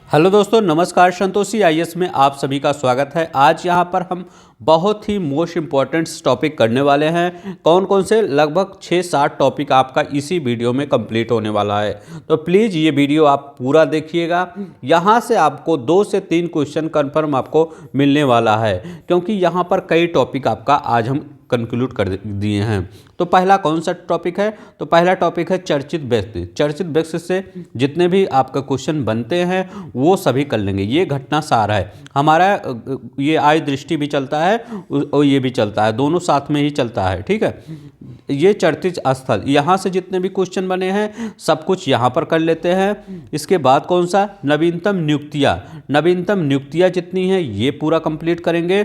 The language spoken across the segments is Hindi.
हेलो दोस्तों, नमस्कार। संतोषी आईएएस में आप सभी का स्वागत है। आज यहाँ पर हम बहुत ही मोस्ट इम्पॉर्टेंट टॉपिक करने वाले हैं। कौन कौन से? लगभग 6-7 टॉपिक आपका इसी वीडियो में कंप्लीट होने वाला है। तो प्लीज़ ये वीडियो आप पूरा देखिएगा। यहाँ से आपको 2 से 3 क्वेश्चन कन्फर्म आपको मिलने वाला है, क्योंकि यहाँ पर कई टॉपिक आपका आज हम कंक्लूड कर दिए हैं। तो पहला कौन सा टॉपिक है? तो पहला टॉपिक है चर्चित व्यक्ति। चर्चित व्यक्ति से जितने भी आपका क्वेश्चन बनते हैं वो सभी कर लेंगे। ये घटना सार है हमारा, ये आय दृष्टि भी चलता है और ये भी चलता है, दोनों साथ में ही चलता है। ठीक है, ये चर्चित स्थल, यहाँ से जितने भी क्वेश्चन बने हैं सब कुछ यहाँ पर कर लेते हैं। इसके बाद कौन सा? नवीनतम नियुक्तियाँ। नवीनतम नियुक्तियाँ जितनी हैं ये पूरा कंप्लीट करेंगे।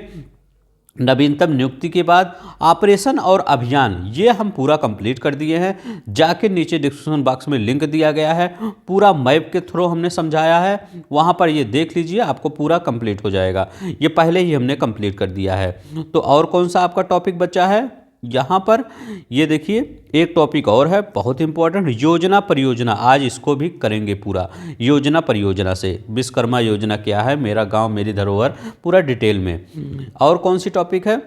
नवीनतम नियुक्ति के बाद ऑपरेशन और अभियान, ये हम पूरा कंप्लीट कर दिए हैं। जाके नीचे डिस्क्रिप्शन बॉक्स में लिंक दिया गया है, पूरा मैप के थ्रू हमने समझाया है, वहाँ पर ये देख लीजिए, आपको पूरा कंप्लीट हो जाएगा। ये पहले ही हमने कंप्लीट कर दिया है। तो और कौन सा आपका टॉपिक बचा है? यहाँ पर ये देखिए, एक टॉपिक और है बहुत इंपॉर्टेंट, योजना परियोजना। आज इसको भी करेंगे पूरा, योजना परियोजना से। विश्वकर्मा योजना क्या है, मेरा गांव मेरी धरोहर, पूरा डिटेल में। और कौन सी टॉपिक है?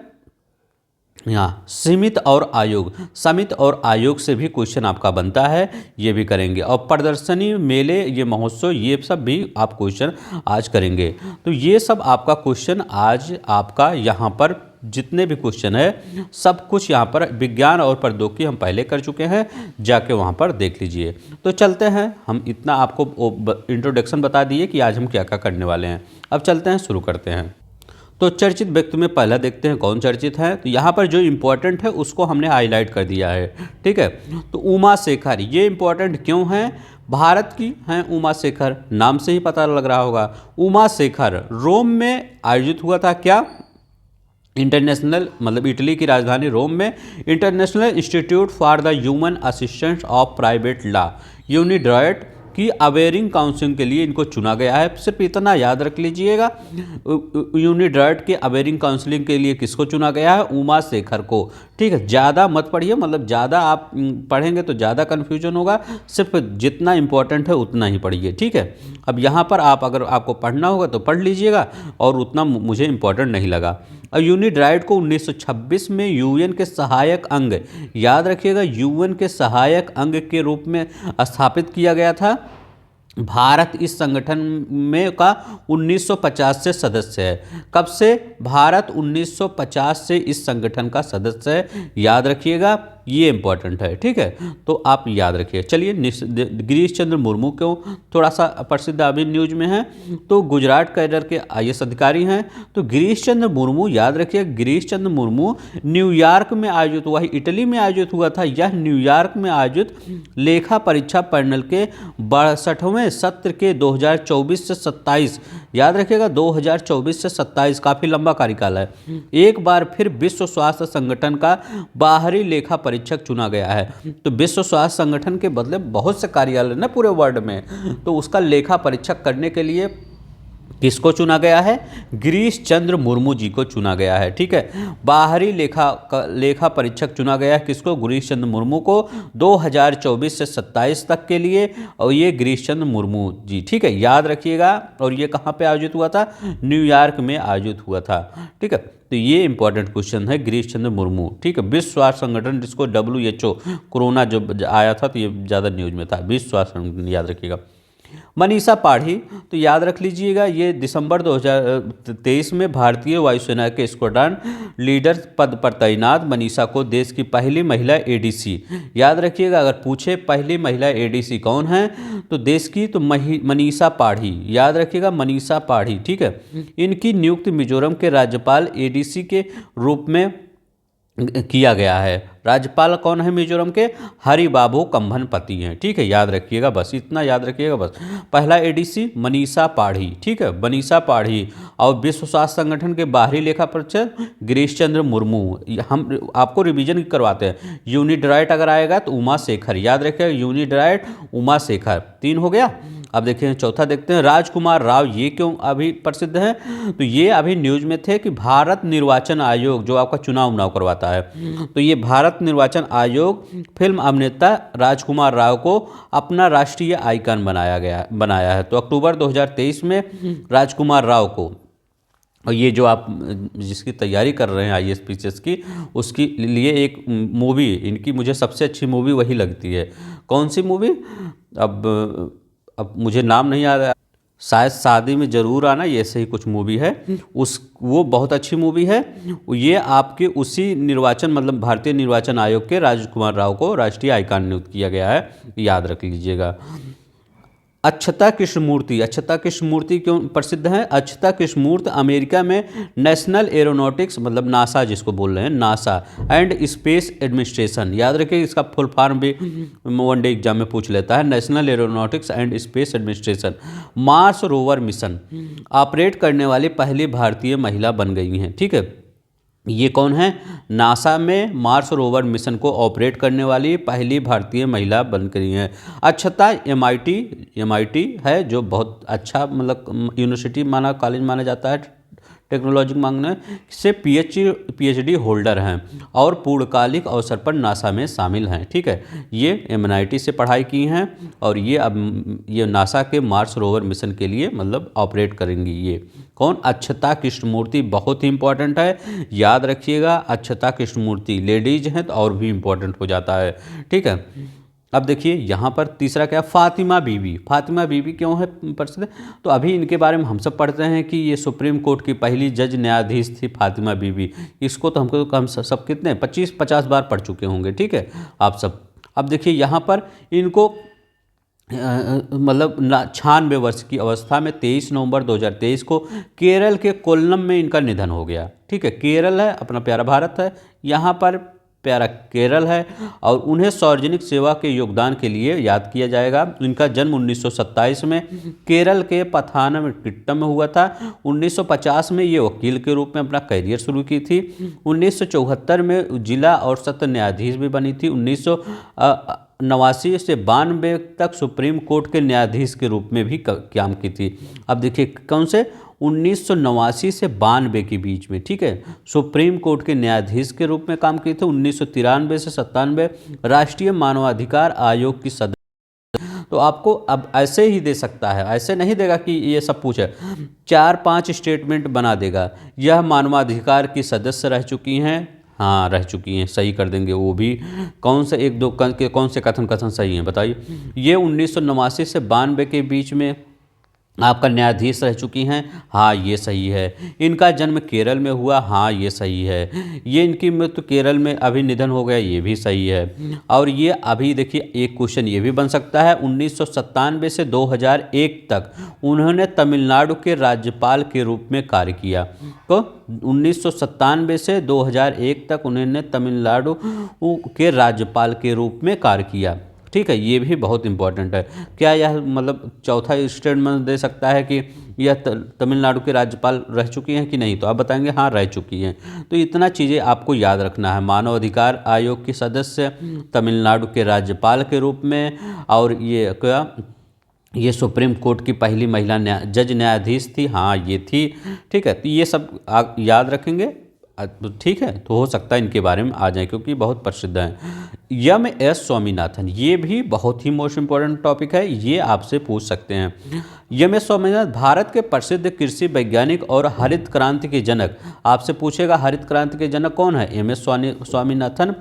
यहाँ समिति और आयोग। समिति और आयोग से भी क्वेश्चन आपका बनता है, ये भी करेंगे। और प्रदर्शनी, मेले, ये महोत्सव, ये सब भी आप क्वेश्चन आज करेंगे। तो ये सब आपका क्वेश्चन आज आपका यहाँ पर जितने भी क्वेश्चन है सब कुछ यहाँ पर विज्ञान और प्रौद्योगिकी हम पहले कर चुके हैं, जाके वहाँ पर देख लीजिए। तो चलते हैं, हम इतना आपको इंट्रोडक्शन बता दिए कि आज हम क्या क्या करने वाले हैं। अब चलते हैं, शुरू करते हैं। तो चर्चित व्यक्ति में पहला देखते हैं कौन चर्चित है। तो यहाँ पर जो इम्पोर्टेंट है उसको हमने हाईलाइट कर दिया है। ठीक है, तो उमा शेखर, ये इम्पोर्टेंट क्यों है? भारत की हैं उमा शेखर, नाम से ही पता लग रहा होगा। उमा शेखर रोम में आयोजित हुआ था। क्या? इंटरनेशनल, मतलब इटली की राजधानी रोम में international institute for the human assistance of private law, Unidroit की अवेयरिंग काउंसिलिंग के लिए इनको चुना गया है। सिर्फ इतना याद रख लीजिएगा, यूनिड्रॉयट के अवेयरिंग काउंसिलिंग के लिए किसको चुना गया है? उमा शेखर को। ठीक है, ज़्यादा मत पढ़िए, मतलब ज़्यादा आप पढ़ेंगे तो ज़्यादा कन्फ्यूजन होगा। सिर्फ जितना इंपॉर्टेंट है उतना ही पढ़िए। ठीक है, अब यहाँ पर आप अगर आपको पढ़ना होगा तो पढ़ लीजिएगा, और उतना मुझे इंपॉर्टेंट नहीं लगा। और यूनिड्रॉयट को 1926 में यूएन के सहायक अंग, याद रखिएगा, यूएन के सहायक अंग के रूप में स्थापित किया गया था। भारत इस संगठन में का 1950 से सदस्य है। कब से? भारत 1950 से इस संगठन का सदस्य है, याद रखिएगा, ये इंपॉर्टेंट है। ठीक है, तो आप याद रखिए। चलिए, गिरीश चंद्र मुर्मू क्यों थोड़ा सा प्रसिद्ध अभी न्यूज में है? तो गुजरात कैडर के आईएएस अधिकारी हैं। तो गिरीश चंद्र मुर्मू, याद रखिए, गिरीश चंद्र मुर्मू न्यूयॉर्क में आयोजित हुआ, इटली में आयोजित हुआ था। यह न्यूयॉर्क में आयोजित लेखा परीक्षा पैनल के 62वें सत्र के 2024 से 27, याद रखिएगा 2024 से 27, काफ़ी लंबा कार्यकाल है। एक बार फिर विश्व स्वास्थ्य संगठन का बाहरी लेखा परीक्षक चुना गया है। तो विश्व स्वास्थ्य संगठन के बदले बहुत से कार्यालय ना पूरे वर्ल्ड में, तो उसका लेखा परीक्षक करने के लिए किसको चुना गया है? गिरीश चंद्र मुर्मू जी को चुना गया है। ठीक है, बाहरी लेखा परीक्षक चुना गया है किसको? गिरीश चंद्र मुर्मू को, 2024 से 27 तक के लिए। और ये गिरीश चंद्र मुर्मू जी, ठीक है, याद रखिएगा। और ये कहाँ पे आयोजित हुआ था? न्यूयॉर्क में आयोजित हुआ था। ठीक है, तो ये इंपॉर्टेंट क्वेश्चन है, गिरीश चंद्र मुर्मू। ठीक है, विश्व स्वास्थ्य संगठन, जिसको WHO, कोरोना जो आया था तो ये ज़्यादा न्यूज में था, विश्व स्वास्थ्य संगठन, याद रखिएगा। मनीषा पाढ़ी, तो याद रख लीजिएगा, ये दिसंबर 2023 में भारतीय वायुसेना के स्क्वाड्रन लीडर पद पर तैनात मनीषा को देश की पहली महिला ADC, याद रखिएगा। अगर पूछे पहली महिला ADC कौन है तो देश की, तो मनीषा पाढ़ी, याद रखिएगा, मनीषा पाढ़ी। ठीक है, इनकी नियुक्ति मिजोरम के राज्यपाल ADC के रूप में किया गया है। राज्यपाल कौन है मिजोरम के? हरिबाबू कंभनपति हैं। ठीक है, याद रखिएगा, बस इतना याद रखिएगा बस। पहला ADC मनीषा पाढ़ी। ठीक है, मनीषा पाढ़ी। और विश्व स्वास्थ्य संगठन के बाहरी लेखा परीक्षक गिरीश चंद्र मुर्मू। हम आपको रिवीजन करवाते हैं। यूनिड्रॉयट अगर आएगा तो उमा शेखर, याद रखिएगा, यूनिड्रॉयट उमा शेखर, 3 हो गया। अब देखिए चौथा देखते हैं, राजकुमार राव, ये क्यों अभी प्रसिद्ध हैं? तो ये अभी न्यूज में थे कि भारत निर्वाचन आयोग जो आपका चुनाव करवाता है, तो ये भारत भारत निर्वाचन आयोग फिल्म अभिनेता राजकुमार राव को अपना राष्ट्रीय आइकन बनाया है। तो अक्टूबर 2023 में राजकुमार राव को, और ये जो आप जिसकी तैयारी कर रहे हैं आईएएस पीसीएस की, उसके लिए एक मूवी, इनकी मुझे सबसे अच्छी मूवी वही लगती है। कौन सी मूवी? अब मुझे नाम नहीं याद है, शायद शादी में ज़रूर आना, ये ऐसे ही कुछ मूवी है। वो बहुत अच्छी मूवी है। ये आपके उसी निर्वाचन, मतलब भारतीय निर्वाचन आयोग के राजकुमार राव को राष्ट्रीय आइकन नियुक्त किया गया है, याद रख लीजिएगा। अक्षता कृष्णमूर्ति क्यों प्रसिद्ध हैं? अक्षता कृष्णमूर्ति अमेरिका में नेशनल एरोनॉटिक्स, मतलब नासा जिसको बोल रहे हैं, नासा एंड स्पेस एडमिनिस्ट्रेशन, याद रखिए इसका फुल फॉर्म भी वन डे एग्जाम में पूछ लेता है, national aeronautics and space administration, Mars rover mission operate करने वाली पहली भारतीय महिला बन गई हैं। ठीक है, ये कौन है? नासा में मार्स रोवर मिशन को ऑपरेट करने वाली पहली भारतीय महिला बन गई हैं। अक्षता एमआईटी है, जो बहुत अच्छा मतलब यूनिवर्सिटी कॉलेज माना जाता है, टेक्नोलॉजी मांगने से पीएचडी होल्डर हैं और पूर्णकालिक अवसर पर नासा में शामिल हैं। ठीक है, ये एमआईटी से पढ़ाई की हैं और ये नासा के मार्स रोवर मिशन के लिए मतलब ऑपरेट करेंगी। ये कौन? अक्षता कृष्णमूर्ति, बहुत ही इंपॉर्टेंट है, याद रखिएगा। अक्षता कृष्णमूर्ति लेडीज हैं तो और भी इंपॉर्टेंट हो जाता है। ठीक है, अब देखिए यहाँ पर तीसरा क्या? फातिमा बीबी क्यों है प्रसिद्ध? तो अभी इनके बारे में हम सब पढ़ते हैं कि ये सुप्रीम कोर्ट की पहली जज न्यायाधीश थी फातिमा बीबी। इसको तो हम सब कितने 25-50 बार पढ़ चुके होंगे। ठीक है, आप सब। अब देखिए यहाँ पर इनको मतलब 96 वर्ष की अवस्था में 23 नवंबर 2023 को केरल के कोल्लम में इनका निधन हो गया। ठीक है, केरल है अपना प्यारा भारत है, यहाँ पर प्यारा केरल है, और उन्हें सार्वजनिक सेवा के योगदान के लिए याद किया जाएगा। इनका जन्म 1927 में केरल के पथानमथिट्टा में हुआ था। 1950 में ये वकील के रूप में अपना करियर शुरू की थी। 1974 में जिला और सत्र न्यायाधीश भी बनी थी। 1989 से 92 तक सुप्रीम कोर्ट के न्यायाधीश के रूप में भी काम की थी। अब देखिए कौन से 1989 से 92 के बीच में, ठीक है, सुप्रीम कोर्ट के न्यायाधीश के रूप में काम किए थे। 1993 से 97 राष्ट्रीय मानवाधिकार आयोग की सदस्य। तो आपको अब ऐसे ही दे सकता है, ऐसे नहीं देगा कि ये सब पूछे, 4-5 स्टेटमेंट बना देगा। यह मानवाधिकार की सदस्य रह चुकी हैं, हाँ रह चुकी हैं, सही कर देंगे वो भी। कौन से 1-2 कौन से कथन सही हैं बताइए। ये 1989 से 92 के बीच में आपका न्यायाधीश रह चुकी हैं, हाँ ये सही है। इनका जन्म केरल में हुआ, हाँ ये सही है। ये इनकी मृत्यु केरल में अभी निधन हो गया, ये भी सही है। और ये अभी देखिए एक क्वेश्चन ये भी बन सकता है, 1997 से 2001 तक उन्होंने तमिलनाडु के राज्यपाल के रूप में कार्य किया। तो 1997 से 2001 तक उन्होंने तमिलनाडु के राज्यपाल के रूप में कार्य किया। ठीक है, ये भी बहुत इंपॉर्टेंट है। क्या यह मतलब चौथा स्टेटमेंट दे सकता है कि यह तमिलनाडु के राज्यपाल रह चुकी हैं कि नहीं? तो आप बताएंगे हाँ रह चुकी हैं। तो इतना चीज़ें आपको याद रखना है, मानव अधिकार आयोग की सदस्य, तमिलनाडु के राज्यपाल के रूप में, और ये क्या, ये सुप्रीम कोर्ट की पहली महिला जज न्यायाधीश थी, हाँ ये थी। ठीक है, तो ये सब आप याद रखेंगे। ठीक है, तो हो सकता है इनके बारे में आ जाए क्योंकि बहुत प्रसिद्ध हैं। एम.एस. स्वामीनाथन, ये भी बहुत ही मोस्ट इम्पॉर्टेंट टॉपिक है, ये आपसे पूछ सकते हैं। एम.एस. स्वामीनाथन भारत के प्रसिद्ध कृषि वैज्ञानिक और हरित क्रांति के जनक। आपसे पूछेगा हरित क्रांति के जनक कौन है? एम.एस. स्वामीनाथन।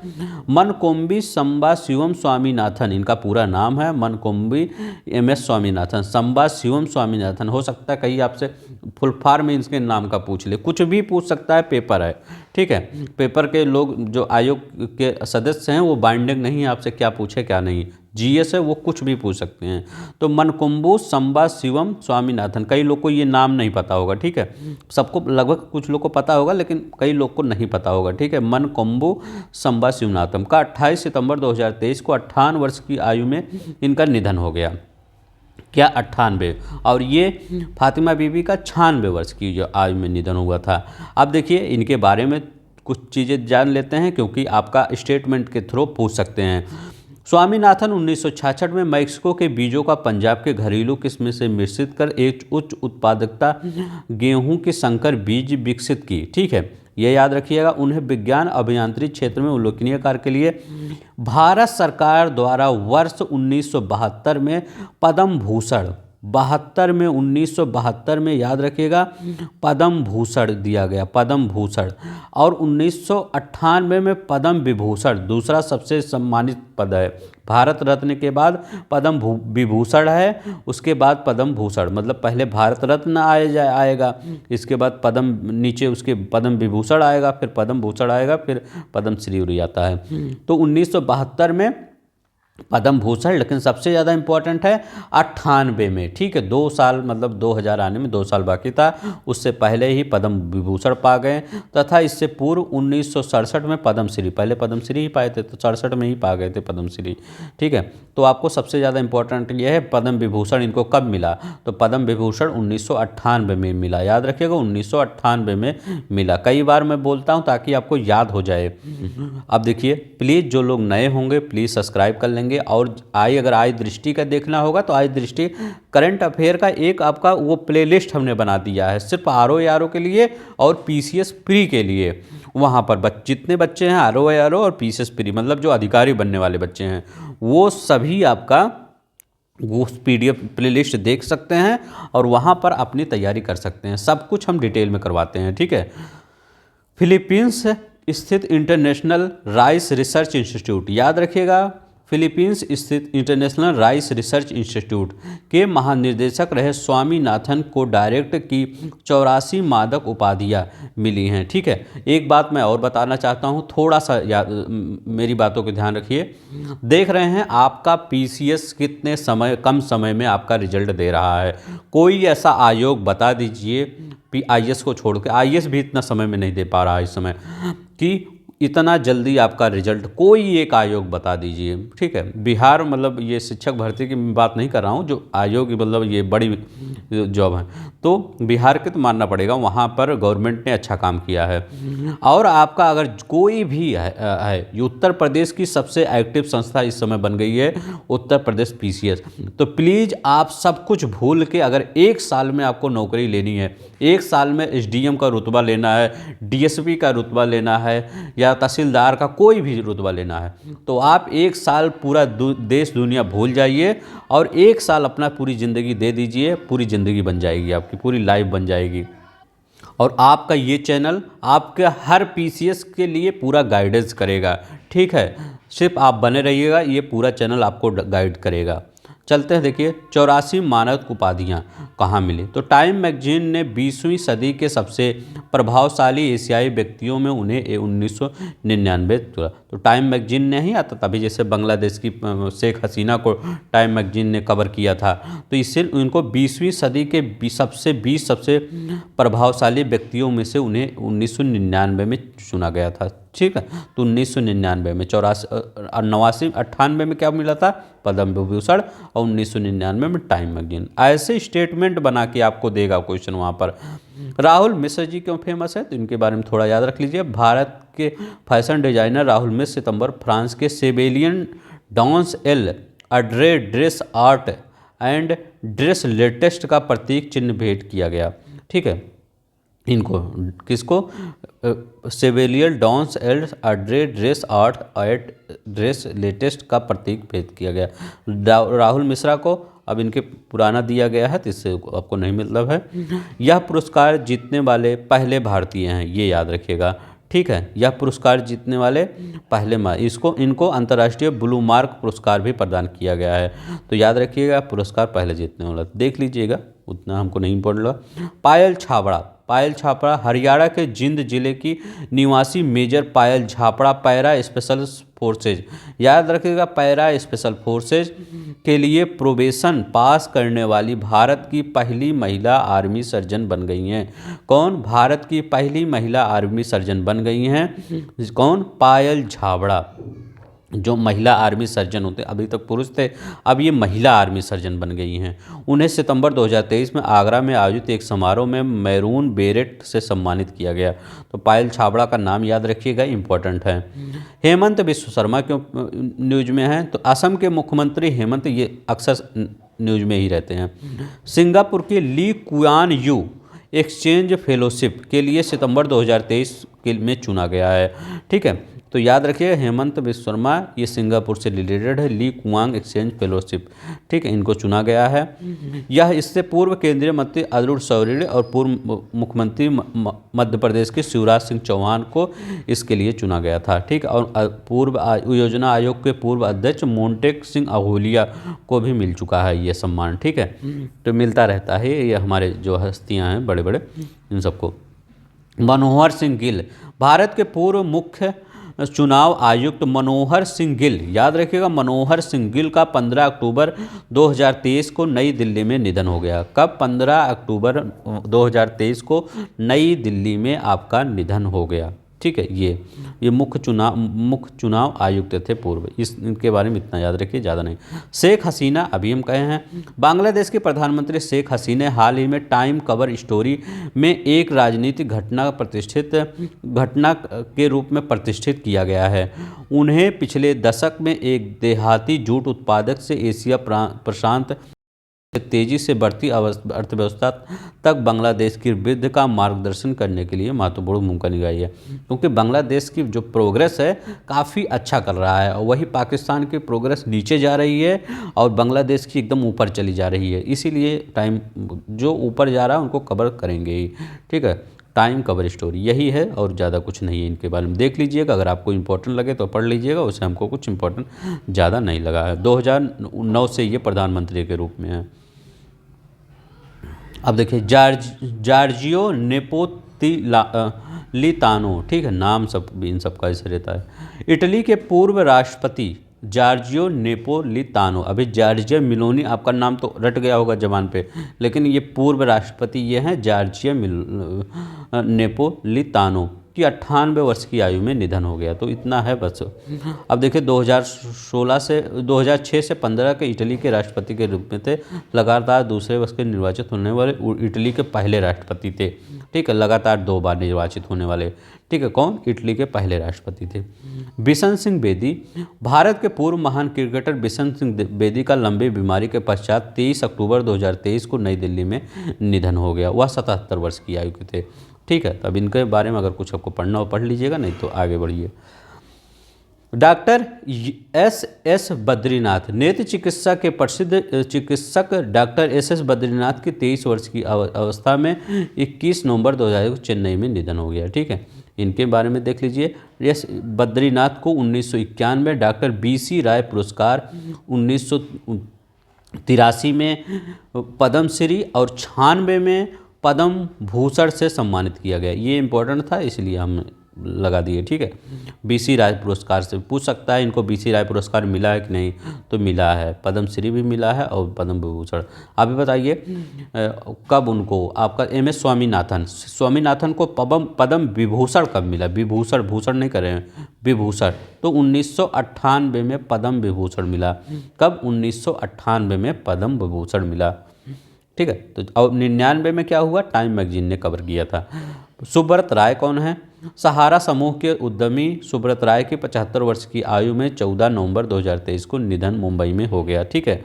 मनकोम्बी संबा शिवम स्वामीनाथन, इनका पूरा नाम है मनकोम्बी एम.एस. स्वामीनाथन, संबा शिवम स्वामीनाथन। हो सकता है कहीं आपसे फुल फॉर्म में इसके नाम का पूछ ले, कुछ भी पूछ सकता है, पेपर है। ठीक है, पेपर के लोग जो आयोग के सदस्य हैं वो बाइंडिंग नहीं है आपसे क्या पूछे क्या नहीं, जीएस है वो कुछ भी पूछ सकते हैं। तो मनकुंबू संबा शिवम स्वामीनाथन, कई लोग को ये नाम नहीं पता होगा। ठीक है, सबको लगभग कुछ लोग को पता होगा लेकिन कई लोग को नहीं पता होगा। ठीक है, मनकुंबू संबा शिवनाथन का 28 सितंबर 2023 को 58 वर्ष की आयु में इनका निधन हो गया। क्या 98? और ये फातिमा बीबी का 96 वर्ष की जो आयु में निधन हुआ था। अब देखिए इनके बारे में कुछ चीज़ें जान लेते हैं क्योंकि आपका स्टेटमेंट के थ्रू पूछ सकते हैं। स्वामीनाथन 1966 में मैक्सिको के बीजों का पंजाब के घरेलू किस्म से मिश्रित कर एक उच्च उत्पादकता गेहूं की संकर बीज विकसित की। ठीक है, ये याद रखिएगा। उन्हें विज्ञान अभियांत्रिकी क्षेत्र में उल्लेखनीय कार्य के लिए भारत सरकार द्वारा वर्ष 1972 में पद्म भूषण, 1972 में याद रखिएगा पद्म भूषण दिया गया, पद्म भूषण। और 1998 में पद्म विभूषण दूसरा सबसे सम्मानित पद है। भारत रत्न के बाद पद्म विभूषण है, उसके बाद पद्म भूषण, मतलब पहले भारत रत्न आएगा, इसके बाद पद्म, नीचे उसके पद्म विभूषण आएगा, फिर पद्म भूषण आएगा, फिर पद्म श्री आता है। तो 1972 में पद्म भूषण, लेकिन सबसे ज़्यादा इम्पोर्टेंट है 98 में, ठीक है, 2 साल, मतलब 2000 आने में 2 साल बाकी था, उससे पहले ही पद्म विभूषण पा गए। तथा इससे पूर्व 1967 में पद्मश्री, पहले पद्मश्री ही पाए थे, तो 67 में ही पा गए थे पद्मश्री, ठीक है। तो आपको सबसे ज़्यादा इम्पोर्टेंट ये है पद्म विभूषण इनको कब मिला, तो पद्म विभूषण 1998 में मिला, याद रखिएगा 1998 में मिला। कई बार मैं बोलता हूँ ताकि आपको याद हो जाए। अब देखिए, प्लीज़ जो लोग नए होंगे प्लीज़ सब्सक्राइब कर लेंगे। और अगर आई दृष्टि का देखना होगा तो आई दृष्टि करंट अफेयर का एक आपका वो प्लेलिस्ट हमने बना दिया है, सिर्फ आरओ के लिए और पीसीएस प्री के लिए। वहाँ पर जितने बच्चे हैं आरओ और पीसीएस प्री, मतलब जो अधिकारी बनने वाले बच्चे हैं, वो सभी आपका वो पीडीएफ प्लेलिस्ट देख सकते हैं और वहाँ पर अपनी तैयारी कर सकते हैं। सब कुछ हम डिटेल में करवाते हैं, ठीक है। फिलीपींस स्थित इंटरनेशनल राइस रिसर्च इंस्टीट्यूट, याद रखिएगा फिलीपींस स्थित इंटरनेशनल राइस रिसर्च इंस्टीट्यूट के महानिदेशक रहे स्वामीनाथन को डायरेक्ट की 84 मादक उपाधियां मिली हैं, ठीक है। एक बात मैं और बताना चाहता हूं, थोड़ा सा मेरी बातों को ध्यान रखिए। देख रहे हैं आपका पीसीएस कितने समय, कम समय में आपका रिजल्ट दे रहा है। कोई ऐसा आयोग बता दीजिए आईएएस को छोड़ के, आईएएस भी इतना समय में नहीं दे पा रहा है इस समय, कि इतना जल्दी आपका रिजल्ट, कोई एक आयोग बता दीजिए, ठीक है। बिहार, मतलब ये शिक्षक भर्ती की बात नहीं कर रहा हूँ, जो आयोग मतलब ये बड़ी जॉब है, तो बिहार के तो मानना पड़ेगा, वहाँ पर गवर्नमेंट ने अच्छा काम किया है। और आपका अगर कोई भी है ये उत्तर प्रदेश की सबसे एक्टिव संस्था इस समय बन गई है उत्तर प्रदेश पीसीएस। तो प्लीज़ आप सब कुछ भूल के, अगर 1 साल में आपको नौकरी लेनी है, 1 साल में एसडीएम का रुतबा लेना है, डीएसपी का रुतबा लेना है, या तहसीलदार का कोई भी रुतबा लेना है, तो आप 1 साल पूरा देश दुनिया भूल जाइए और 1 साल अपना पूरी ज़िंदगी दे दीजिए, पूरी ज़िंदगी बन जाएगी, आपकी पूरी लाइफ बन जाएगी। और आपका ये चैनल आपके हर पीसीएस के लिए पूरा गाइडेंस करेगा, ठीक है। सिर्फ आप बने रहिएगा, ये पूरा चैनल आपको गाइड करेगा। चलते हैं, देखिए 84 मानद उपाधियाँ कहाँ मिली। तो टाइम मैगजीन ने 20वीं सदी के सबसे प्रभावशाली एशियाई व्यक्तियों में उन्हें 1999 चुना। तो टाइम मैगजीन ने ही आता, तभी जैसे बांग्लादेश की शेख हसीना को टाइम मैगजीन ने कवर किया था, तो इससे उनको 20वीं सदी के 20 सबसे प्रभावशाली व्यक्तियों में से उन्हें 1999 में चुना गया था, ठीक है। तो 1999 में 98 में क्या मिला था, पद्म विभूषण, और 1999 में टाइम मैगजीन। ऐसे स्टेटमेंट बना के आपको देगा क्वेश्चन वहाँ पर। राहुल मिश्र जी क्यों फेमस है, तो इनके बारे में थोड़ा याद रख लीजिए। भारत के फैशन डिजाइनर राहुल मिश्र सितंबर फ्रांस के सेबेलियन डांस एल अड्रे ड्रेस आर्ट एंड ड्रेस लेटेस्ट का प्रतीक चिन्ह भेंट किया गया, ठीक है। इनको किसको, सेवेलियर डांस एल्ड अड्रे ड्रेस आर्ट एट ड्रेस लेटेस्ट का प्रतीक भेंट किया गया राहुल मिश्रा को। अब इनके पुराना दिया गया है तो इससे आपको नहीं मतलब है। यह पुरस्कार जीतने वाले पहले भारतीय हैं, ये याद रखिएगा, ठीक है। यह पुरस्कार जीतने वाले पहले इनको अंतर्राष्ट्रीय ब्लू मार्क पुरस्कार भी प्रदान किया गया है, तो याद रखिएगा पुरस्कार पहले जीतने वाला, देख लीजिएगा, उतना हमको नहीं पढ़ लो। पायल छापड़ा हरियाणा के जिंद जिले की निवासी मेजर पायल छापड़ा पैरा स्पेशल फोर्सेज, याद रखिएगा पैरा स्पेशल फोर्सेज के लिए प्रोबेशन पास करने वाली भारत की पहली महिला आर्मी सर्जन बन गई हैं। कौन, भारत की पहली महिला आर्मी सर्जन बन गई हैं, कौन, पायल छाबड़ा। जो महिला आर्मी सर्जन होते, अभी तक पुरुष थे, अब ये महिला आर्मी सर्जन बन गई हैं। उन्हें सितंबर 2023 में आगरा में आयोजित एक समारोह में मैरून बेरेट से सम्मानित किया गया। तो पायल छाबड़ा का नाम याद रखिएगा, इम्पोर्टेंट है। हेमंत बिश्व शर्मा क्यों न्यूज में हैं, तो असम के मुख्यमंत्री हेमंत, ये अक्सर न्यूज में ही रहते हैं। सिंगापुर के Lee Kuan Yew exchange fellowship के लिए सितंबर 2023 में चुना गया है। ठीक है, तो याद रखिए हेमंत बिस्व शर्मा ये सिंगापुर से रिलेटेड है। ली कुआंग एक्सचेंज फेलोशिप, ठीक है, इनको चुना गया है। यह इससे पूर्व केंद्रीय मंत्री अरुण शौरी और पूर्व मुख्यमंत्री मध्य प्रदेश के शिवराज सिंह चौहान को इसके लिए चुना गया था। ठीक है, और पूर्व योजना आयोग के पूर्व अध्यक्ष मोन्टेक सिंह अहोलिया को भी मिल चुका है ये सम्मान। ठीक है, तो मिलता रहता है ये हमारे जो हस्तियाँ हैं बड़े बड़े इन सबको। मनोहर सिंह गिल, भारत के पूर्व मुख्य चुनाव आयुक्त मनोहर सिंह गिल, याद रखिएगा मनोहर सिंह गिल का 15 अक्टूबर 2023 को नई दिल्ली में निधन हो गया। कब? 15 अक्टूबर 2023 को नई दिल्ली में आपका निधन हो गया। ठीक है, ये मुख्य चुनाव आयुक्त थे पूर्व, इनके बारे में इतना याद रखिए, ज़्यादा नहीं। शेख हसीना, अभी हम कहे हैं, बांग्लादेश के प्रधानमंत्री शेख हसीना हाल ही में टाइम कवर स्टोरी में एक राजनीतिक घटना के रूप में प्रतिष्ठित किया गया है। उन्हें पिछले दशक में एक देहाती जूट उत्पादक से एशिया प्रशांत तेजी से बढ़ती अर्थव्यवस्था तक बांग्लादेश की वृद्धि का मार्गदर्शन करने के लिए महत्वपूर्ण भूमिका निभाई है। क्योंकि बांग्लादेश की जो प्रोग्रेस है काफ़ी अच्छा कर रहा है, और वही पाकिस्तान की प्रोग्रेस नीचे जा रही है और बांग्लादेश की एकदम ऊपर चली जा रही है। इसीलिए टाइम जो ऊपर जा रहा है उनको कवर करेंगे ही। ठीक है, टाइम कवर स्टोरी यही है और ज़्यादा कुछ नहीं है। इनके बारे में देख लीजिएगा, अगर आपको इम्पोर्टेंट लगे तो पढ़ लीजिएगा, उसे हमको कुछ इम्पोर्टेंट ज़्यादा नहीं लगा है। 2009 से ये प्रधानमंत्री के रूप में है। अब देखिए जॉर्जियो नेपोलितानो, ठीक है, नाम सब भी इन सब का ऐसे रहता है। इटली के पूर्व राष्ट्रपति जॉर्जियो नेपोलितानो, अभी जॉर्जिया मेलोनी आपका नाम तो रट गया होगा जबान पे, लेकिन ये पूर्व राष्ट्रपति ये हैं जॉर्जिया नेपोलितानो की 98 वर्ष की आयु में निधन हो गया। तो इतना है बस। अब देखिए 2006 से 15 के इटली के राष्ट्रपति के रूप में थे। लगातार दूसरे वर्ष के निर्वाचित होने वाले इटली के पहले राष्ट्रपति थे। ठीक है, लगातार 2 बार निर्वाचित होने वाले। ठीक है, कौन? इटली के पहले राष्ट्रपति थे। बिशन सिंह बेदी, भारत के पूर्व महान क्रिकेटर बिशन सिंह बेदी का लंबी बीमारी के पश्चात 23 अक्टूबर 2023 को नई दिल्ली में निधन हो गया। वह 77 वर्ष की आयु के थे। ठीक है, तो अब इनके बारे में अगर कुछ आपको पढ़ना हो पढ़ लीजिएगा, नहीं तो आगे बढ़िए। डॉक्टर एस बद्रीनाथ, नेत्र चिकित्सा के प्रसिद्ध चिकित्सक डॉक्टर एस बद्रीनाथ की 23 वर्ष की अवस्था में 21 नवंबर 2000 को चेन्नई में निधन हो गया। ठीक है, इनके बारे में देख लीजिए। एस बद्रीनाथ को 1991 डॉक्टर BC राय पुरस्कार, 1983 में पद्मश्री और 96 में पद्म भूषण से सम्मानित किया गया। ये इंपॉर्टेंट था इसलिए हम लगा दिए। ठीक है, BC राय पुरस्कार से पूछ सकता है इनको BC राय पुरस्कार मिला है कि नहीं, तो मिला है। पद्मश्री भी मिला है और पद्म विभूषण। आप भी बताइए कब उनको, आपका MS स्वामीनाथन को पद्म विभूषण कब मिला? विभूषण, भूषण नहीं कर रहे हैं, विभूषण। तो 1998 में पद्म विभूषण मिला। कब? 1998 में पद्म विभूषण मिला। ठीक है, तो और 99 में क्या हुआ? टाइम मैगजीन ने कवर किया था। सुब्रत राय कौन है? सहारा समूह के उद्यमी सुब्रत राय की 75 वर्ष की आयु में 14 नवंबर 2023 को निधन मुंबई में हो गया। ठीक है,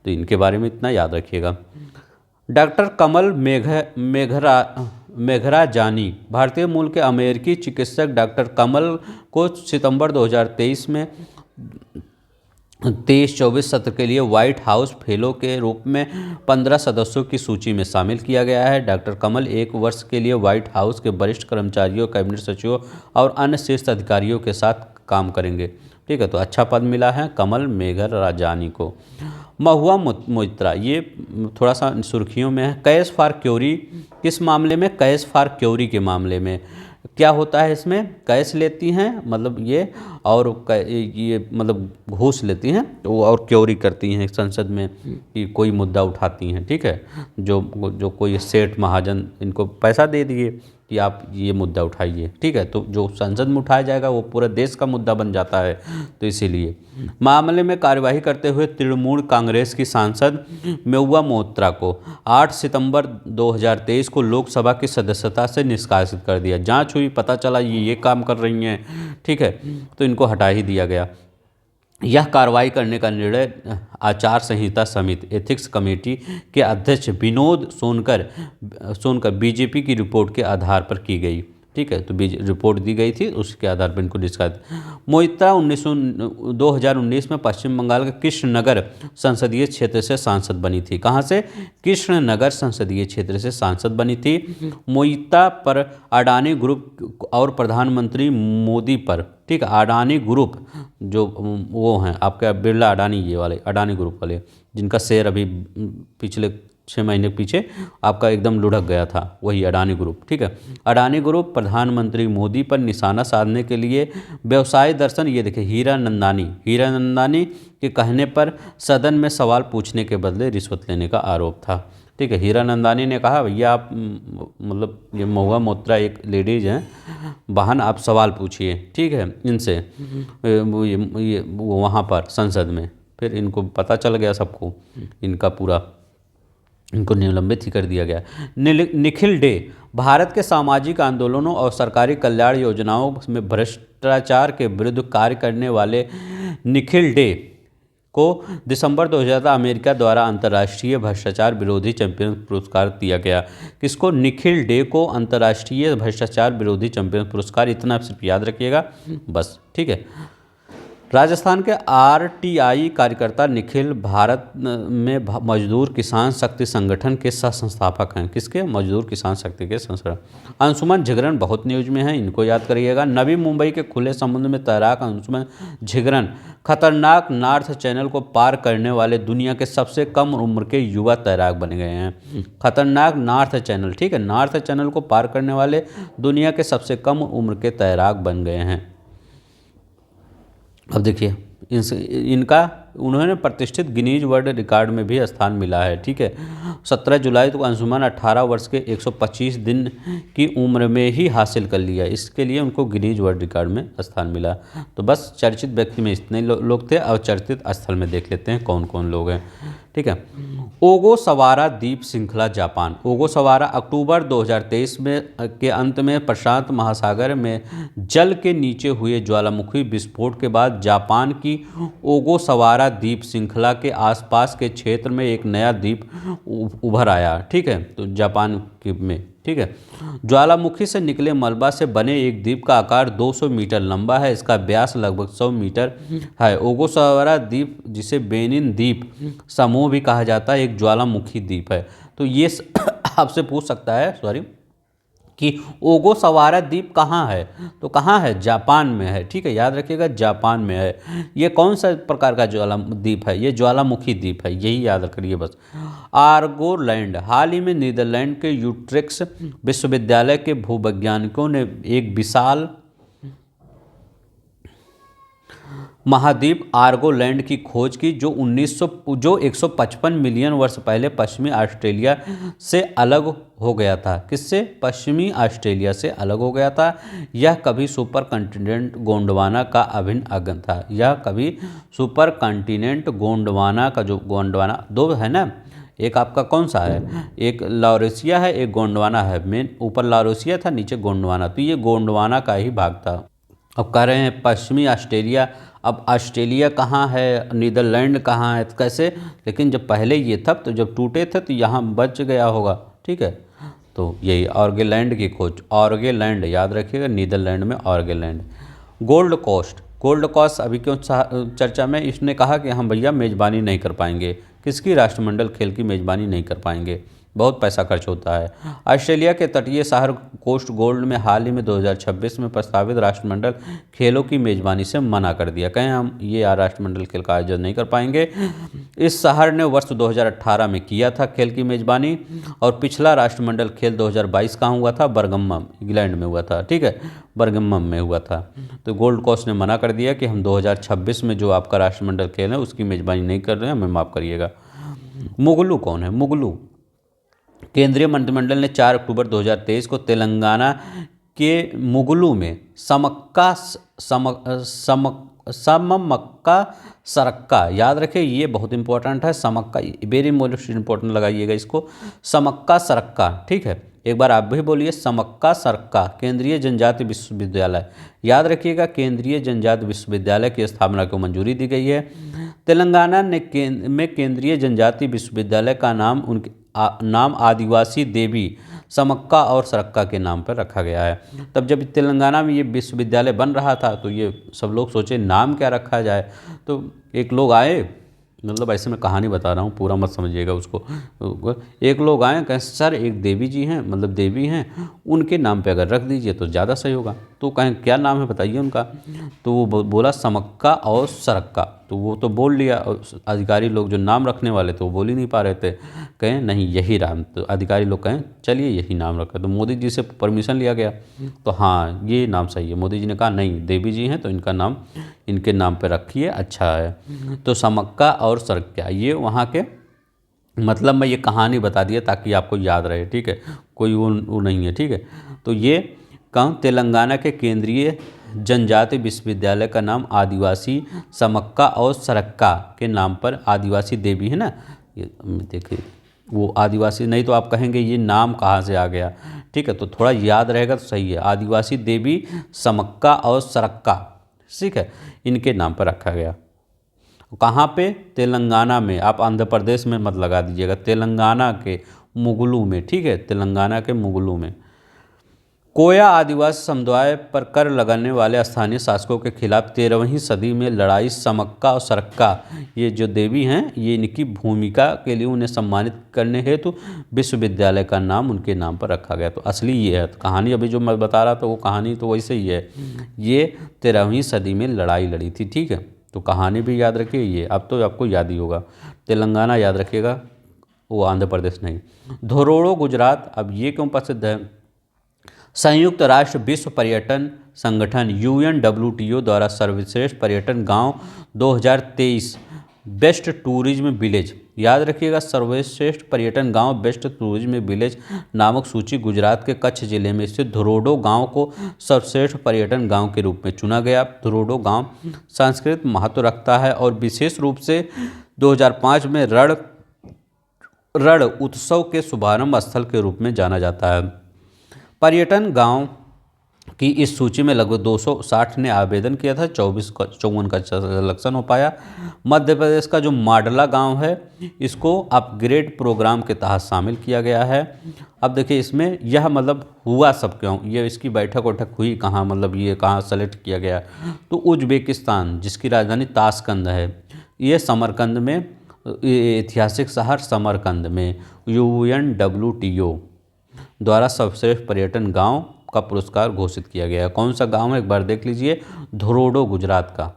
तो इनके बारे में इतना याद रखिएगा। डॉक्टर कमल मेघराजानी, भारतीय मूल के अमेरिकी चिकित्सक डॉक्टर कमल को सितंबर 2023 में 23-24 सत्र के लिए व्हाइट हाउस फेलो के रूप में 15 सदस्यों की सूची में शामिल किया गया है। डॉक्टर कमल 1 वर्ष के लिए व्हाइट हाउस के वरिष्ठ कर्मचारियों, कैबिनेट सचिवों और अन्य शीर्ष अधिकारियों के साथ काम करेंगे। ठीक है, तो अच्छा पद मिला है कमल मेघराजानी को। महुआ मोइत्रा, ये थोड़ा सा सुर्खियों में है। कैश फॉर क्योरी, किस मामले में? कैश फॉर क्योरी के मामले में। क्या होता है इसमें? कैश लेती हैं मतलब ये, और ये मतलब घूस लेती हैं और क्योरी करती हैं संसद में कि कोई मुद्दा उठाती हैं। ठीक है, जो कोई सेठ महाजन इनको पैसा दे दिए कि आप ये मुद्दा उठाइए। ठीक है, तो जो संसद में उठाया जाएगा वो पूरे देश का मुद्दा बन जाता है। तो इसीलिए मामले में कार्यवाही करते हुए तृणमूल कांग्रेस की सांसद महुआ मोइत्रा को 8 सितंबर 2023 को लोकसभा की सदस्यता से निष्कासित कर दिया। जांच हुई, पता चला ये काम कर रही हैं। ठीक है, तो इनको हटा ही दिया गया। यह कार्रवाई करने का निर्णय आचार संहिता समिति एथिक्स कमेटी के अध्यक्ष विनोद सोनकर बीजेपी की रिपोर्ट के आधार पर की गई। ठीक है, तो रिपोर्ट दी गई थी, उसके आधार पर इनको डिस्कस। मोहित्रा 2019 में पश्चिम बंगाल के कृष्णनगर संसदीय क्षेत्र से सांसद बनी थी। कहाँ से? कृष्णनगर संसदीय क्षेत्र से सांसद बनी थी। मोहित्रा पर अडानी ग्रुप और प्रधानमंत्री मोदी पर, ठीक है, अडानी ग्रुप जो वो हैं आपके बिरला अडानी, ये वाले अडानी ग्रुप वाले, जिनका शेयर अभी पिछले 6 महीने पीछे आपका एकदम लुढ़क गया था, वही अडानी ग्रुप। ठीक है, अडानी ग्रुप प्रधानमंत्री मोदी पर निशाना साधने के लिए व्यवसाय दर्शन, ये देखिए हीरा नंदानी के कहने पर सदन में सवाल पूछने के बदले रिश्वत लेने का आरोप था। ठीक है, हीरा नंदानी ने कहा भैया आप मतलब ये महुआ मोत्रा एक लेडीज़ हैं, बहन आप सवाल पूछिए, ठीक है, इनसे ये वहाँ पर संसद में। फिर इनको पता चल गया सबको, इनका पूरा, इनको निलंबित ही कर दिया गया। निखिल डे भारत के सामाजिक आंदोलनों और सरकारी कल्याण योजनाओं में भ्रष्टाचार के विरुद्ध कार्य करने वाले निखिल डे को दिसंबर 2000 अमेरिका द्वारा अंतर्राष्ट्रीय भ्रष्टाचार विरोधी चैंपियन पुरस्कार दिया गया। किसको? निखिल डे को अंतर्राष्ट्रीय भ्रष्टाचार विरोधी चैंपियन पुरस्कार। इतना सिर्फ याद रखिएगा बस, ठीक है। राजस्थान के आरटीआई कार्यकर्ता निखिल भारत में मजदूर किसान शक्ति संगठन के सह संस्थापक हैं। किसके? मजदूर किसान शक्ति के संस्थापक। अंशुमन झिगरन बहुत न्यूज में है, इनको याद करिएगा। नवी मुंबई के खुले समुद्र में तैराक अंशुमन झिगरन खतरनाक नॉर्थ चैनल को पार करने वाले दुनिया के सबसे कम उम्र के युवा तैराक बन गए हैं। खतरनाक नॉर्थ चैनल, ठीक है, नॉर्थ चैनल को पार करने वाले दुनिया के सबसे कम उम्र के तैराक बन गए हैं। अब देखिए इनका उन्होंने प्रतिष्ठित गिनीज वर्ल्ड रिकॉर्ड में भी स्थान मिला है। ठीक है, 17 जुलाई को अंशुमन 18 वर्ष के 125 दिन की उम्र में ही हासिल कर लिया, इसके लिए उनको गिनीज वर्ल्ड रिकॉर्ड में स्थान मिला। तो बस चर्चित व्यक्ति में इतने लोग थे। और चर्चित स्थल में देख लेते हैं कौन कौन लोग हैं। ठीक है, ओगोसवारा द्वीप श्रृंखला जापान। ओगोसवारा अक्टूबर 2023 में के अंत में प्रशांत महासागर में जल के नीचे हुए ज्वालामुखी विस्फोट के बाद जापान की ओगोसवारा द्वीप श्रृंखला के आसपास के क्षेत्र में एक नया द्वीप उभर आया। ठीक है, तो जापान में, ठीक है, ज्वालामुखी से निकले मलबा से बने एक द्वीप का आकार 200 मीटर लंबा है, इसका व्यास लगभग 100 मीटर है। ओगोसवारा द्वीप, जिसे बेनिन द्वीप समूह भी कहा जाता है, एक ज्वालामुखी द्वीप है। तो ये आपसे पूछ सकता है कि ओगोसवारा द्वीप कहाँ है, तो कहाँ है? जापान में है। ठीक है, याद रखिएगा जापान में है। ये कौन सा प्रकार का द्वीप है? ये ज्वालामुखी द्वीप है, यही याद करिए बस। आर्गोलैंड। हाल ही में नीदरलैंड के यूट्रेक्ट विश्वविद्यालय के भूवैज्ञानिकों ने एक विशाल महाद्वीप आर्गोलैंड की खोज की, जो 155 मिलियन वर्ष पहले पश्चिमी ऑस्ट्रेलिया से अलग हो गया था। किससे? पश्चिमी ऑस्ट्रेलिया से अलग हो गया था। यह कभी सुपर कॉन्टिनेंट गोंडवाना का अभिन्न अंग था। यह कभी सुपर कॉन्टिनेंट गोंडवाना का, जो गोंडवाना दो है ना, एक आपका कौन सा है? एक लॉरेशिया है, एक गोंडवाना है। मेन ऊपर लॉरेशिया था, नीचे गोंडवाना, तो ये गोंडवाना का ही भाग था। अब कह रहे हैं पश्चिमी ऑस्ट्रेलिया, अब ऑस्ट्रेलिया कहाँ है, नीदरलैंड कहाँ है, तो कैसे? लेकिन जब पहले ये था, तो जब टूटे थे तो यहाँ बच गया होगा। ठीक है, तो यही ऑर्गेलैंड की खोज, ऑर्गेलैंड याद रखिएगा, नीदरलैंड में ऑर्गेलैंड। गोल्ड कोस्ट अभी क्यों चर्चा में? इसने कहा कि हम भैया मेज़बानी नहीं कर पाएंगे। किसकी? राष्ट्रमंडल खेल की मेज़बानी नहीं कर पाएंगे, बहुत पैसा खर्च होता है। ऑस्ट्रेलिया के तटीय शहर कोस्ट गोल्ड में हाल ही में 2026 में प्रस्तावित राष्ट्रमंडल खेलों की मेज़बानी से मना कर दिया। कहें हम ये राष्ट्रमंडल खेल का आयोजन नहीं कर पाएंगे। इस शहर ने वर्ष 2018 में किया था खेल की मेज़बानी, और पिछला राष्ट्रमंडल खेल 2022 कहाँ हुआ था? बर्मिंघम, इंग्लैंड में हुआ था। ठीक है, बर्मिंघम में हुआ था। तो गोल्ड कोस्ट ने मना कर दिया कि हम 2026 में जो आपका राष्ट्रमंडल खेल है उसकी मेज़बानी नहीं कर रहे हैं, हमें माफ़ करिएगा। मुगलू कौन है? मुगलू केंद्रीय मंत्रिमंडल ने 4 अक्टूबर 2023 को तेलंगाना के मुगलू में समक्का सरक्का, याद रखिए ये बहुत इंपॉर्टेंट है। समक्का वेरी मोस्ट इंपॉर्टेंट लगाइएगा इसको, समक्का सरक्का। ठीक है, एक बार आप भी बोलिए, समक्का सरक्का केंद्रीय जनजाति विश्वविद्यालय। याद रखिएगा, केंद्रीय जनजाति विश्वविद्यालय की स्थापना को मंजूरी दी गई है। तेलंगाना में केंद्रीय जनजाति विश्वविद्यालय का नाम उनके नाम आदिवासी देवी समक्का और सरक्का के नाम पर रखा गया है। तब जब तेलंगाना में ये विश्वविद्यालय बन रहा था तो ये सब लोग सोचे नाम क्या रखा जाए। तो एक लोग आए, मतलब ऐसे मैं कहानी बता रहा हूँ, पूरा मत समझिएगा उसको। एक लोग आए, कहें सर एक देवी जी हैं, मतलब देवी हैं, उनके नाम पे अगर रख दीजिए तो ज़्यादा सही होगा। तो कहें क्या नाम है बताइए उनका। तो वो बोला समक्का और सरक्का। तो वो तो बोल लिया, अधिकारी लोग जो नाम रखने वाले थे वो बोल ही नहीं पा रहे थे। कहें नहीं यही नाम, तो अधिकारी लोग कहें चलिए यही नाम रखा। तो मोदी जी से परमिशन लिया गया, तो हाँ ये नाम सही है। मोदी जी ने कहा नहीं देवी जी हैं तो इनका नाम इनके नाम पे रखिए, अच्छा है। तो समक्का और सरक्का ये वहाँ के, मतलब मैं ये कहानी बता दिया ताकि आपको याद रहे। ठीक है, कोई वो नहीं है। ठीक है, तो ये कहाँ, तेलंगाना के केंद्रीय जनजाति विश्वविद्यालय का नाम आदिवासी समक्का और सरक्का के नाम पर, आदिवासी देवी है ना, ये देखिए वो आदिवासी, नहीं तो आप कहेंगे ये नाम कहाँ से आ गया। ठीक है, तो थोड़ा याद रहेगा तो सही है। आदिवासी देवी समक्का और सरक्का, ठीक है, इनके नाम पर रखा गया। कहाँ पे, तेलंगाना में। आप आंध्र प्रदेश में मत लगा दीजिएगा, तेलंगाना के मुगलू में। ठीक है, तेलंगाना के मुगलू में। कोया आदिवासी समुदाय पर कर लगाने वाले स्थानीय शासकों के खिलाफ 13वीं सदी में लड़ाई समक्का और सरक्का, ये जो देवी हैं, ये इनकी भूमिका के लिए उन्हें सम्मानित करने हेतु विश्वविद्यालय का नाम उनके नाम पर रखा गया। तो असली ये है कहानी, अभी जो मैं बता रहा था वो कहानी तो वैसे ही है। ये 13वीं सदी में लड़ाई लड़ी थी। ठीक है, तो कहानी भी याद रखिए। ये अब तो आपको याद ही होगा। तेलंगाना याद रखिएगा, वो आंध्र प्रदेश नहीं। धोरोड़ो गुजरात, अब ये क्यों प्रसिद्ध है। संयुक्त राष्ट्र विश्व पर्यटन संगठन UNWTO द्वारा सर्वश्रेष्ठ पर्यटन गांव 2023 बेस्ट टूरिज्म विलेज, याद रखिएगा, सर्वश्रेष्ठ पर्यटन गांव बेस्ट टूरिज्म विलेज नामक सूची गुजरात के कच्छ जिले में स्थित धोरोडो गांव को सर्वश्रेष्ठ पर्यटन गांव के रूप में चुना गया। धोरोडो गांव सांस्कृतिक महत्व रखता है और विशेष रूप से 2005 में रण उत्सव के शुभारंभ स्थल के रूप में जाना जाता है। पर्यटन गांव की इस सूची में लगभग 260 ने आवेदन किया था, 54 का सिलेक्शन हो पाया। मध्य प्रदेश का जो माडला गांव है, इसको अपग्रेड प्रोग्राम के तहत शामिल किया गया है। अब देखिए इसमें यह मतलब हुआ सब क्यों, ये इसकी बैठक वैठक हुई कहाँ, मतलब ये कहाँ सेलेक्ट किया गया। तो उज्बेकिस्तान, जिसकी राजधानी ताशकंद है, ये समरकंद में, ऐतिहासिक शहर समरकंद में UNWTO द्वारा सर्वश्रेष्ठ पर्यटन गांव का पुरस्कार घोषित किया गया है। कौन सा गांव है एक बार देख लीजिए, धोरोडो गुजरात का।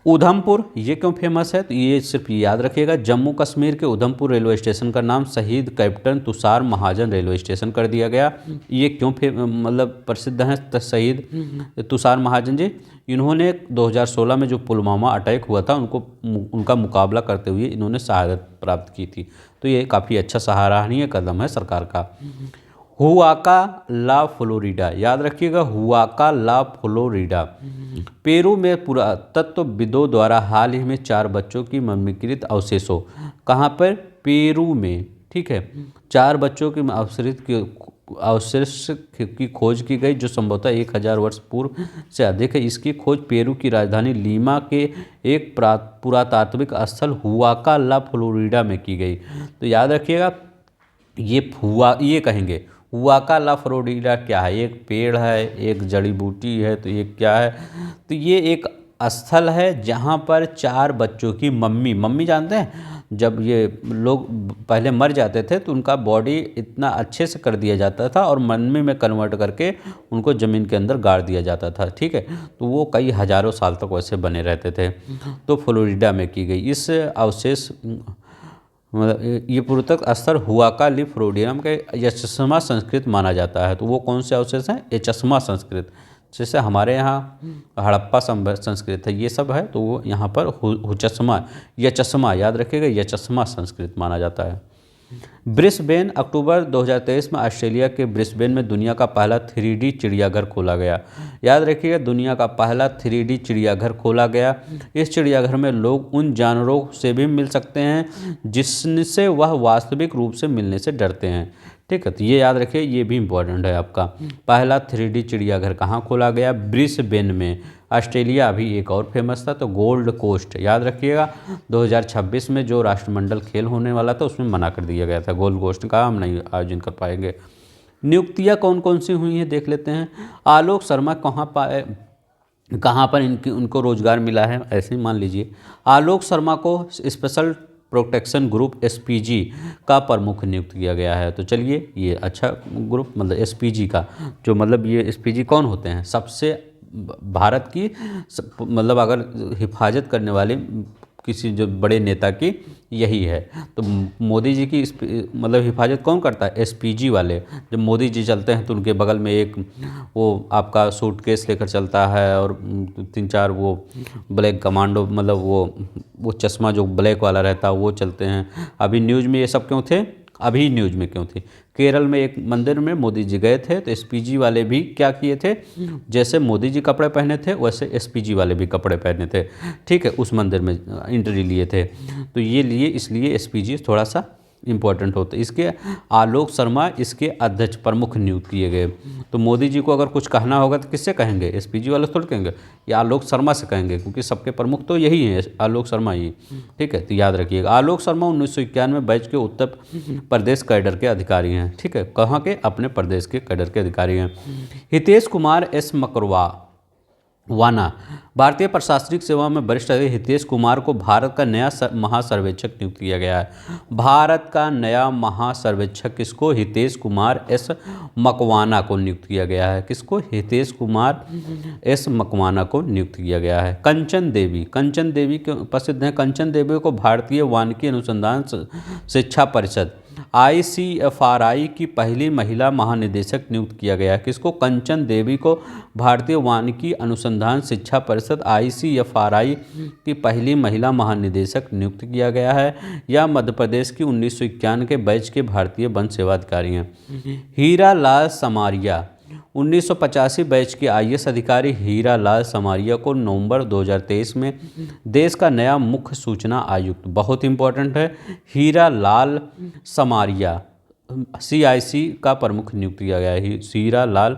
उधमपुर, ये क्यों फेमस है, तो ये सिर्फ याद रखिएगा, जम्मू कश्मीर के उधमपुर रेलवे स्टेशन का नाम शहीद कैप्टन तुषार महाजन रेलवे स्टेशन कर दिया गया। ये क्यों मतलब प्रसिद्ध हैं शहीद तुषार महाजन जी, इन्होंने 2016 में जो पुलवामा अटैक हुआ था उनका मुकाबला करते हुए इन्होंने शहादत प्राप्त की थी। तो ये काफ़ी अच्छा सराहनीय कदम है सरकार का। हुआका ला फ्लोरिडा, याद रखिएगा, हुआका ला फ्लोरिडा पेरू में पुरातत्वविदों द्वारा हाल ही में 4 बच्चों की मम्मीकृत अवशेषों, कहाँ पर, पेरू में। ठीक है, 4 बच्चों की अवशेष की खोज की गई जो संभवतः 1000 वर्ष पूर्व से अधिक है। इसकी खोज पेरू की राजधानी लीमा के एक पुरातात्विक स्थल हुआका ला फ्लोरिडा में की गई। तो याद रखिएगा, ये कहेंगे हुआका ला फ्लोरिडा क्या है, एक पेड़ है, एक जड़ी बूटी है, तो ये क्या है, तो ये एक स्थल है जहाँ पर 4 बच्चों की मम्मी जानते हैं, जब ये लोग पहले मर जाते थे तो उनका बॉडी इतना अच्छे से कर दिया जाता था और मम्मी में कन्वर्ट करके उनको ज़मीन के अंदर गाड़ दिया जाता था। ठीक है, तो वो कई हज़ारों साल तक वैसे बने रहते थे। तो फ्लोरिडा में की गई इस अवशेष, मतलब ये पुरातत्व स्थल हुआका ली फ्लोरिडा के यचस्मा संस्कृत माना जाता है। तो वो कौन से अवशेष हैं, यचस्मा संस्कृत, जैसे हमारे यहाँ हड़प्पा संस्कृत है, ये सब है, तो वो यहाँ पर हुचस्मा यचस्मा, याद रखिएगा, यचस्मा संस्कृत माना जाता है। ब्रिस्बेन, अक्टूबर 2023 में ऑस्ट्रेलिया के ब्रिस्बेन में दुनिया का पहला 3D चिड़ियाघर खोला गया। याद रखिएगा, दुनिया का पहला 3D चिड़ियाघर खोला गया। इस चिड़ियाघर में लोग उन जानवरों से भी मिल सकते हैं जिनसे वह वास्तविक रूप से मिलने से डरते हैं। ठीक है, तो ये याद रखिए, ये भी इम्पोर्टेंट है आपका। पहला 3D चिड़ियाघर कहाँ खोला गया? ब्रिस्बेन में, ऑस्ट्रेलिया। अभी एक और फेमस था तो गोल्ड कोस्ट, याद रखिएगा। 2026 में जो राष्ट्रमंडल खेल होने वाला था उसमें मना कर दिया गया था, गोल्ड कोस्ट का हम नहीं आयोजन कर पाएंगे। नियुक्तियाँ कौन कौन सी हुई हैं देख लेते हैं। आलोक शर्मा कहाँ पर उनको रोजगार मिला है, ऐसे ही मान लीजिए। आलोक शर्मा को स्पेशल प्रोटेक्शन ग्रुप एसपीजी का प्रमुख नियुक्त किया गया है। तो चलिए, ये अच्छा ग्रुप, मतलब एसपीजी का, जो मतलब ये एसपीजी कौन होते हैं? सबसे भारत की मतलब अगर हिफाजत करने वाले किसी जो बड़े नेता की यही है। तो मोदी जी की मतलब हिफाजत कौन करता है? एसपीजी वाले। जब मोदी जी चलते हैं तो उनके बगल में एक वो आपका सूटकेस लेकर चलता है और 3-4 वो ब्लैक कमांडो, मतलब वो चश्मा जो ब्लैक वाला रहता है वो चलते हैं। अभी न्यूज़ में ये सब क्यों थे? अभी न्यूज़ में क्यों थे? केरल में एक मंदिर में मोदी जी गए थे तो एसपीजी वाले भी क्या किए थे? जैसे मोदी जी कपड़े पहने थे वैसे एसपीजी वाले भी कपड़े पहने थे। ठीक है, उस मंदिर में एंट्री लिए थे। तो ये लिए इसलिए एसपीजी थोड़ा सा इम्पोर्टेंट होता है। इसके आलोक शर्मा इसके अध्यक्ष प्रमुख नियुक्त किए गए। तो मोदी जी को अगर कुछ कहना होगा तो किससे कहेंगे? एसपीजी वाले थोड़ी कहेंगे, या आलोक शर्मा से कहेंगे, क्योंकि सबके प्रमुख तो यही हैं, आलोक शर्मा ही। ठीक है, तो याद रखिएगा, आलोक शर्मा 1991 बैच के उत्तर प्रदेश कैडर के अधिकारी हैं। ठीक है, कहाँ के? अपने प्रदेश के कैडर के अधिकारी हैं। हितेश कुमार एस मकरवा वाना, भारतीय प्रशासनिक सेवा में वरिष्ठ अधिकारी हितेश कुमार को भारत का नया महासर्वेक्षक नियुक्त किया गया है। भारत का नया महासर्वेक्षक किसको? हितेश कुमार एस मकवाना को नियुक्त किया गया है। किसको? हितेश कुमार एस मकवाना को नियुक्त किया गया है। कंचन देवी क्यों प्रसिद्ध हैं? कंचन देवी को भारतीय वानिकी अनुसंधान शिक्षा परिषद ICFRI की पहली महिला महानिदेशक नियुक्त किया गया है। किसको? कंचन देवी को भारतीय वानिकी अनुसंधान शिक्षा परिषद ICFRI की पहली महिला महानिदेशक नियुक्त किया गया है। यह मध्य प्रदेश की 1991 के बैच के भारतीय वन सेवा अधिकारी हैं। हीरा लाल समारिया, 1985 बैच के IAS अधिकारी हीरा लाल समारिया को नवंबर 2023 में देश का नया मुख्य सूचना आयुक्त, बहुत इंपॉर्टेंट है, हीरा लाल समारिया CIC का प्रमुख नियुक्त किया गया है। हीरा लाल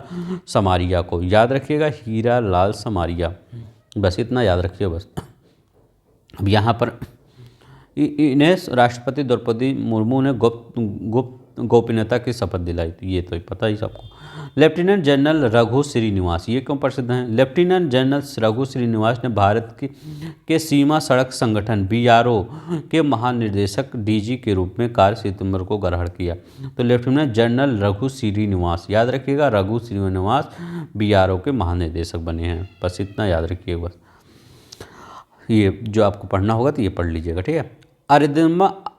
समारिया को याद रखिएगा, हीरा लाल समारिया, बस इतना याद रखिए बस। अब यहाँ पर इन्हें राष्ट्रपति द्रौपदी मुर्मू ने गोपनीयता की शपथ दिलाई, तो ये तो पता ही सबको। लेफ्टिनेंट जनरल रघु श्रीनिवास, ये क्यों प्रसिद्ध हैं? लेफ्टिनेंट जनरल रघु श्रीनिवास ने भारत के सीमा सड़क संगठन BRO के महानिदेशक DG के रूप में कार्य सितंबर को ग्रहण किया। तो लेफ्टिनेंट जनरल रघु श्रीनिवास, याद रखिएगा, रघु श्रीनिवास BRO के महानिदेशक बने हैं। बस इतना याद रखिए बस, ये जो आपको पढ़ना होगा तो ये पढ़ लीजिएगा। ठीक है,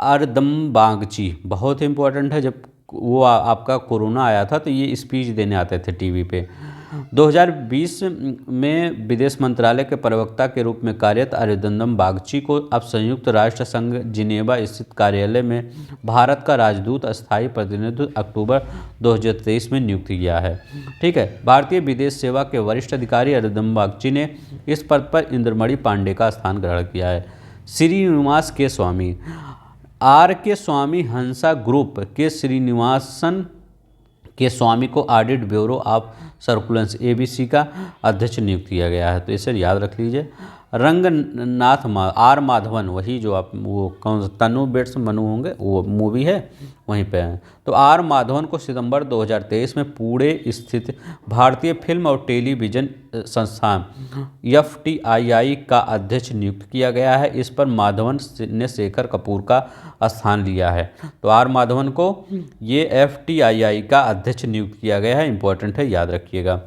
अरदम्बागची बहुत इंपॉर्टेंट है। जब वो आपका कोरोना आया था तो ये स्पीच देने आते थे टीवी पे। 2020 में विदेश मंत्रालय के प्रवक्ता के रूप में कार्यरत अरिंदम बागची को अब संयुक्त राष्ट्र संघ जिनेवा स्थित कार्यालय में भारत का राजदूत अस्थायी प्रतिनिधि अक्टूबर 2023 में नियुक्त किया है। ठीक है, भारतीय विदेश सेवा के वरिष्ठ अधिकारी अरिंदम बागची ने इस पद पर इंद्रमणि पांडे का स्थान ग्रहण किया है। श्रीनिवास के स्वामी, RK स्वामी हंसा ग्रुप के श्रीनिवासन के स्वामी को ऑडिट ब्यूरो ऑफ सर्कुलेंस ABC का अध्यक्ष नियुक्त किया गया है। तो इसे याद रख लीजिए। रंगनाथ R माधवन, वही जो आप वो कौन सा तनु बेट्स मनु होंगे वो मूवी है वहीं पे हैं। तो R माधवन को सितंबर 2023 में पुणे स्थित भारतीय फिल्म और टेलीविज़न संस्थान FTII का अध्यक्ष नियुक्त किया गया है। इस पर माधवन ने शेखर कपूर का स्थान लिया है। तो R माधवन को ये FTII का अध्यक्ष नियुक्त किया गया है, इंपॉर्टेंट है, याद रखिएगा।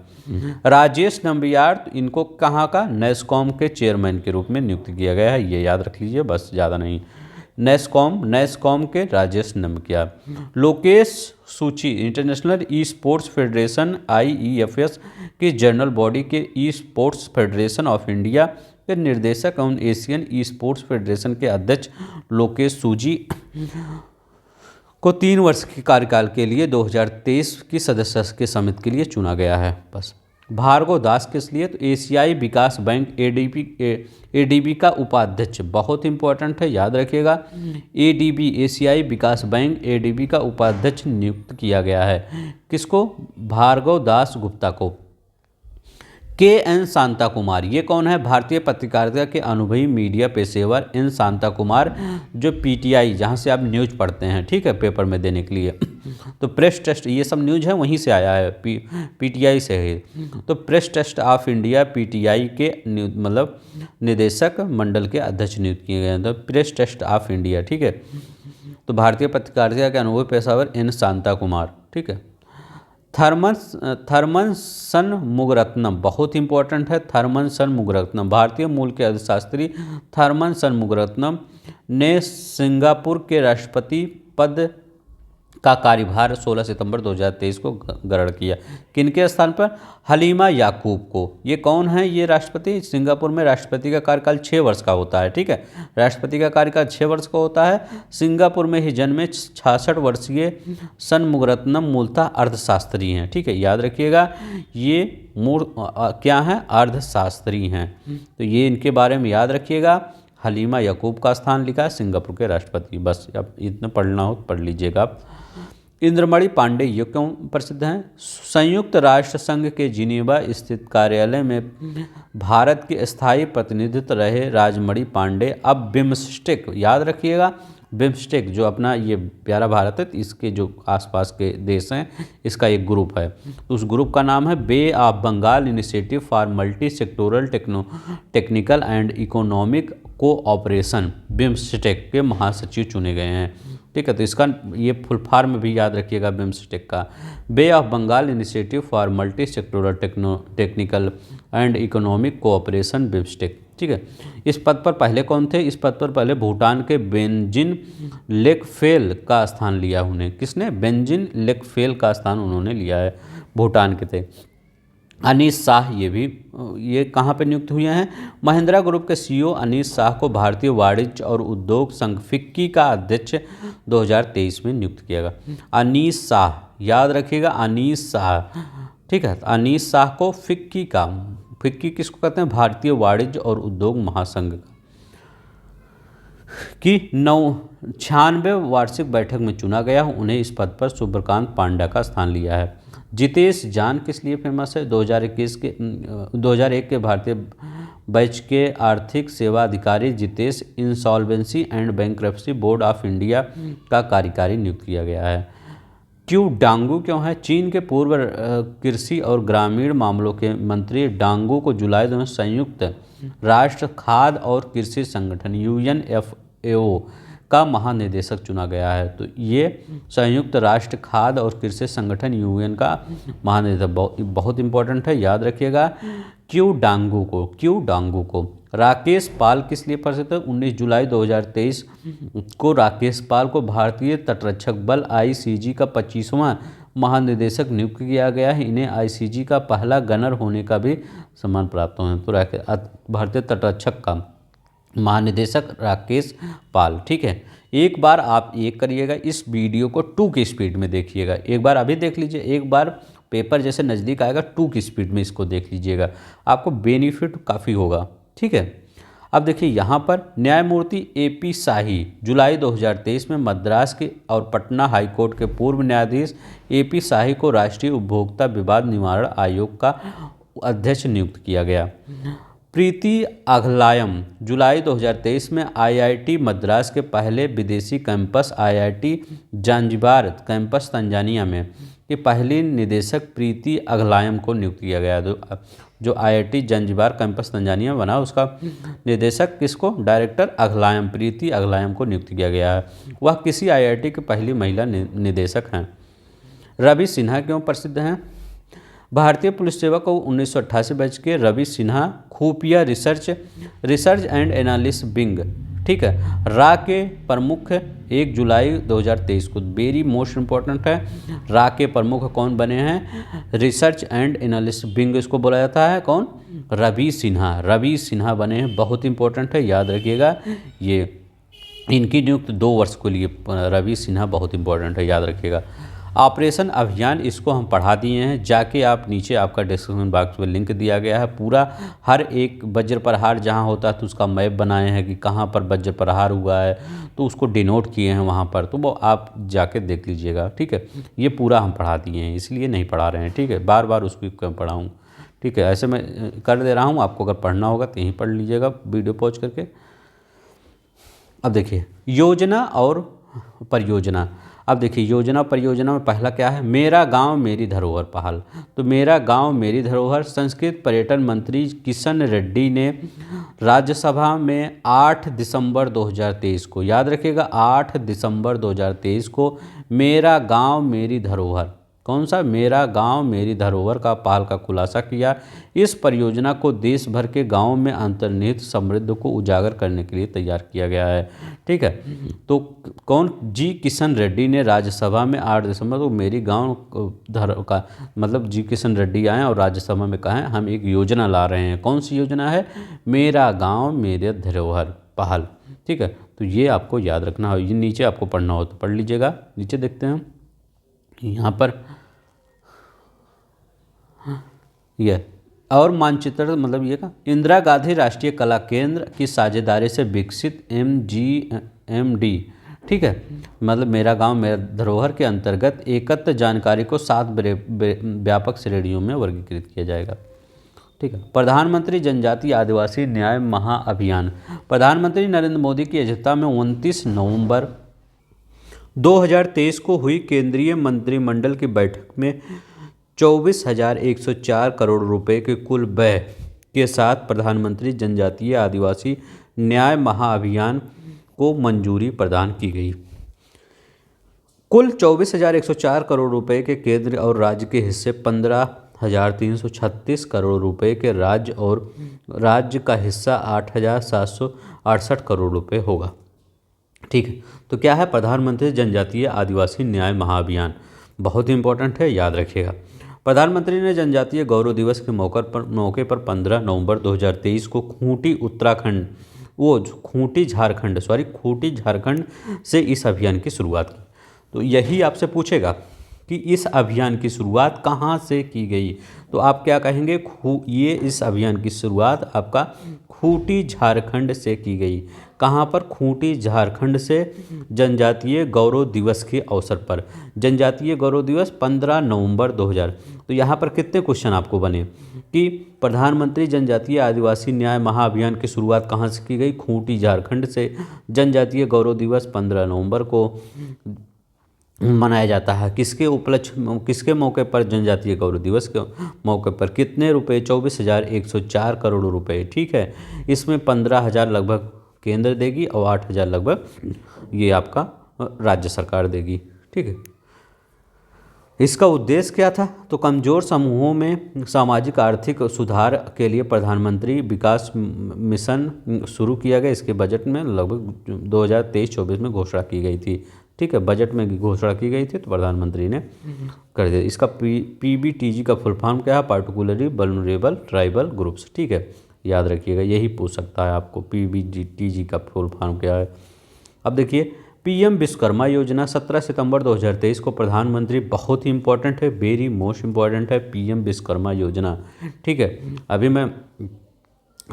राजेश नंबियार, इनको कहाँ का? नेस्कॉम के चेयरमैन के रूप में नियुक्त किया गया है, ये याद रख लीजिए बस, ज़्यादा नहीं। नेस्कॉम के राजेश नंबियार। लोकेश सूची, international e sports federation IEFS की जनरल बॉडी के e sports federation of India के निर्देशक एवं एशियन ई स्पोर्ट्स फेडरेशन के अध्यक्ष लोकेश सूची को 3 वर्ष के कार्यकाल के लिए 2023 की सदस्य की समिति के लिए चुना गया है। बस भार्गव दास किस लिए, तो एशियाई विकास बैंक एडीबी का उपाध्यक्ष, बहुत इंपॉर्टेंट है, याद रखिएगा। एडीबी एशियाई विकास बैंक एडीबी का उपाध्यक्ष नियुक्त किया गया है। किसको, भार्गव दास गुप्ता को। के एन शांता कुमार, ये कौन है, भारतीय पत्रकारिता के अनुभवी मीडिया पेशेवर एन शांता कुमार, जो पीटीआई, जहाँ से आप न्यूज़ पढ़ते हैं, ठीक है, पेपर में देने के लिए, तो प्रेस ट्रस्ट, ये सब न्यूज़ है वहीं से आया है, पीटीआई से है। तो press trust of India PTI के मतलब निदेशक मंडल के अध्यक्ष नियुक्त किए गए हैं, तो प्रेस ट्रस्ट ऑफ इंडिया, ठीक है। तो भारतीय पत्रकारिता के अनुभवी पेशेवर एन शांता कुमार, ठीक है। थर्मन षणमुगरत्नम, बहुत इंपॉर्टेंट है, थर्मन षणमुगरत्नम, भारतीय मूल के अर्थशास्त्री थर्मन षणमुगरत्नम ने सिंगापुर के राष्ट्रपति पद का कार्यभार 16 सितंबर 2023 को ग्रहण किया। किनके स्थान पर, हलीमा याकूब को। ये कौन है, ये राष्ट्रपति, सिंगापुर में राष्ट्रपति का कार्यकाल 6 वर्ष का होता है, ठीक है, राष्ट्रपति का कार्यकाल 6 वर्ष का होता है। सिंगापुर में ही जन्मे 66 वर्षीय षणमुगरत्नम मूलतः अर्थशास्त्री हैं, ठीक है, याद रखिएगा, ये मूल क्या हैं, अर्थशास्त्री हैं, तो ये इनके बारे में याद रखिएगा। हलीमा याकूब का स्थान लिखा है सिंगापुर के राष्ट्रपति, बस अब इतना पढ़ना हो पढ़ लीजिएगा आप। इंद्रमणि पांडे ये क्यों प्रसिद्ध हैं, संयुक्त राष्ट्र संघ के जिनेवा स्थित कार्यालय में भारत के स्थायी प्रतिनिधित्व रहे राजमणि पांडे अब बिम्स्टेक, याद रखिएगा, बिम्स्टेक जो अपना ये प्यारा भारत है, इसके जो आसपास के देश हैं, इसका एक ग्रुप है, तो उस ग्रुप का नाम है Bay of Bengal initiative for multi sectoral technical and economic cooperation, BIMSTEC के महासचिव चुने गए हैं, ठीक है। तो इसका ये फुल फॉर्म भी याद रखिएगा बिम्स्टेक का, Bay of Bengal initiative for multi sectoral technical and economic cooperation, BIMSTEC, ठीक है। इस पद पर पहले कौन थे, इस पद पर पहले भूटान के बेंजिन लेकफेल का स्थान लिया उन्हें, किसने, बेंजिन लेकफेल का स्थान उन्होंने लिया है, भूटान के थे। अनीस शाह, ये कहाँ पे नियुक्त हुए हैं, महिंद्रा ग्रुप के सीईओ अनीस शाह को भारतीय वाणिज्य और उद्योग संघ फिक्की का अध्यक्ष 2023 में नियुक्त किया गया। अनीस शाह, याद रखिएगा, अनीस शाह, ठीक है, अनीस शाह को फिक्की किसको कहते हैं, भारतीय वाणिज्य और उद्योग महासंघ की 96वें वार्षिक बैठक में चुना गया। उन्हें इस पद पर सूर्यकांत पांड्या का स्थान लिया है। जितेश जान किस लिए फेमस है, 2001 के भारतीय बैच के आर्थिक सेवा अधिकारी Jitesh insolvency and bankruptcy board of India का कार्यकारी नियुक्त किया गया है। क्यू डांगू क्यों है, चीन के पूर्व कृषि और ग्रामीण मामलों के मंत्री डांगू को जुलाई में संयुक्त राष्ट्र खाद्य और कृषि संगठन UNFAO का महानिदेशक चुना गया है। तो ये संयुक्त राष्ट्र खाद्य और कृषि संगठन UN का महानिदेशक बहुत इंपॉर्टेंट है, याद रखिएगा। क्यू डांगू को राकेश पाल किस लिए प्रसिद्ध है, 19 जुलाई 2023 को राकेश पाल को भारतीय तटरक्षक बल ICG का 25वां महानिदेशक नियुक्त किया गया है। इन्हें ICG का पहला गनर होने का भी सम्मान प्राप्त हुआ है। तो भारतीय तटरक्षक का महानिदेशक राकेश पाल, ठीक है। एक बार आप ये करिएगा, इस वीडियो को 2 की स्पीड में देखिएगा, एक बार अभी देख लीजिए, एक बार पेपर जैसे नज़दीक आएगा 2 की स्पीड में इसको देख लीजिएगा, आपको बेनिफिट काफ़ी होगा, ठीक है। अब देखिए यहाँ पर न्यायमूर्ति AP शाही जुलाई 2023 में मद्रास के और पटना हाईकोर्ट के पूर्व न्यायाधीश AP शाही को राष्ट्रीय उपभोक्ता विवाद निवारण आयोग का अध्यक्ष नियुक्त किया गया। प्रीति अघलायम जुलाई 2023 में IIT मद्रास के पहले विदेशी कैंपस IIT जांजिबार कैंपस तंजानिया में की पहली निदेशक प्रीति अघलायम को नियुक्त किया गया। जो IIT जांजिबार कैंपस तंजानिया बना उसका निदेशक किसको, डायरेक्टर अघलायम, प्रीति अघलायम को नियुक्त किया गया है। वह किसी IIT की पहली महिला निदेशक हैं। रवि सिन्हा क्यों प्रसिद्ध हैं, भारतीय पुलिस सेवा को 1988 बैच के रवि सिन्हा खुफिया रिसर्च एंड एनालिसिस विंग, ठीक है, रा के प्रमुख 1 जुलाई 2023 को, वेरी मोस्ट इम्पोर्टेंट है, रा के प्रमुख कौन बने हैं, रिसर्च एंड एनालिसिस विंग इसको बोला जाता है, कौन, रवि सिन्हा बने हैं, बहुत इंपॉर्टेंट है, याद रखिएगा। ये इनकी नियुक्ति 2 वर्ष के लिए रवि सिन्हा बहुत इंपॉर्टेंट है, याद रखिएगा। ऑपरेशन अभियान, इसको हम पढ़ा दिए हैं, जाके आप नीचे आपका डिस्क्रिप्शन बॉक्स में लिंक दिया गया है, पूरा हर एक वज्र प्रहार जहाँ होता है तो उसका मैप बनाए हैं कि कहाँ पर वज्र प्रहार हुआ है, तो उसको डिनोट किए हैं वहाँ पर, तो वो आप जाके देख लीजिएगा, ठीक है। ये पूरा हम पढ़ा दिए हैं, इसलिए नहीं पढ़ा रहे हैं, ठीक है, बार बार उसको क्यों पढ़ाऊँ, ठीक है। ऐसे मैं कर दे रहा हूँ, आपको अगर पढ़ना होगा तो यहीं पढ़ लीजिएगा वीडियो पॉज करके। अब देखिए योजना और परियोजना। अब देखिए योजना परियोजना में पहला क्या है, मेरा गांव मेरी धरोहर पहल। तो मेरा गांव मेरी धरोहर, संस्कृत पर्यटन मंत्री किशन रेड्डी ने राज्यसभा में 8 दिसंबर 2023 को, याद रखिएगा 8 दिसंबर 2023 को मेरा गांव मेरी धरोहर, कौन सा, मेरा गांव मेरी धरोहर का पहल का खुलासा किया। इस परियोजना को देश भर के गांवों में अंतर्निहित समृद्धि को उजागर करने के लिए तैयार किया गया है, ठीक है। तो कौन, जी किशन रेड्डी ने राज्यसभा में 8 दिसंबर को मेरी गांव धर का मतलब जी किशन रेड्डी आए और राज्यसभा में कहें हम एक योजना ला रहे हैं, कौन सी योजना है, मेरा गाँव मेरे धरोहर पहल, ठीक है। तो ये आपको याद रखना हो, ये नीचे आपको पढ़ना हो तो पढ़ लीजिएगा। नीचे देखते हैं यहाँ पर यह और मानचित्र, मतलब ये का इंदिरा गांधी राष्ट्रीय कला केंद्र की साझेदारी से विकसित MGMD, ठीक है, मतलब मेरा गांव मेरा धरोहर के अंतर्गत एकत्र जानकारी को 7 व्यापक श्रेणियों में वर्गीकृत किया जाएगा, ठीक है। प्रधानमंत्री जनजातीय आदिवासी न्याय महाअभियान। प्रधानमंत्री नरेंद्र मोदी की अध्यक्षता में 29 नवंबर 2023 को हुई केंद्रीय मंत्रिमंडल की बैठक में 24,104 करोड़ रुपए के कुल व्यय के साथ प्रधानमंत्री जनजातीय आदिवासी न्याय महाअभियान को मंजूरी प्रदान की गई। कुल 24,104 करोड़ रुपए के केंद्र और राज्य के हिस्से 15,336 करोड़ रुपए के राज्य और राज्य का हिस्सा 8,768 करोड़ रुपए होगा, ठीक है। तो क्या है, प्रधानमंत्री जनजातीय आदिवासी न्याय महाअभियान बहुत इंपॉर्टेंट है, याद रखिएगा। प्रधानमंत्री ने जनजातीय गौरव दिवस के मौके पर 15 नवंबर 2023 को खूंटी झारखंड से इस अभियान की शुरुआत की। तो यही आपसे पूछेगा कि इस अभियान की शुरुआत कहाँ से की गई, तो आप क्या कहेंगे, ये इस अभियान की शुरुआत आपका खूंटी झारखंड से की गई। कहाँ पर, खूंटी झारखंड से, जनजातीय गौरव दिवस के अवसर पर। जनजातीय गौरव दिवस 15 नवंबर 2000। तो यहाँ पर कितने क्वेश्चन आपको बने कि प्रधानमंत्री जनजातीय आदिवासी न्याय महाअभियान की शुरुआत कहाँ से की गई, खूंटी झारखंड से। जनजातीय गौरव दिवस 15 नवंबर को मनाया जाता है, किसके मौके पर, जनजातीय गौरव दिवस के मौके पर। कितने रुपए, 24,104 करोड़ रुपए, ठीक है। इसमें 15,000 लगभग केंद्र देगी और 8,000 लगभग ये आपका राज्य सरकार देगी, ठीक है। इसका उद्देश्य क्या था, तो कमज़ोर समूहों में सामाजिक आर्थिक सुधार के लिए प्रधानमंत्री विकास मिशन शुरू किया गया। इसके बजट में लगभग 2023-24 में घोषणा की गई थी, ठीक है, बजट में घोषणा की गई थी, तो प्रधानमंत्री ने कर दिया। इसका PBTG का फुल फॉर्म क्या है, पार्टिकुलरली वल्नरेबल ट्राइबल ग्रुप्स, ठीक है, याद रखिएगा, यही पूछ सकता है आपको PBTG का फुल फॉर्म क्या है। अब देखिए PM विश्वकर्मा योजना 17 सितंबर 2023 को प्रधानमंत्री, बहुत ही इंपॉर्टेंट है, वेरी मोस्ट इंपॉर्टेंट है PM विश्वकर्मा योजना, ठीक है।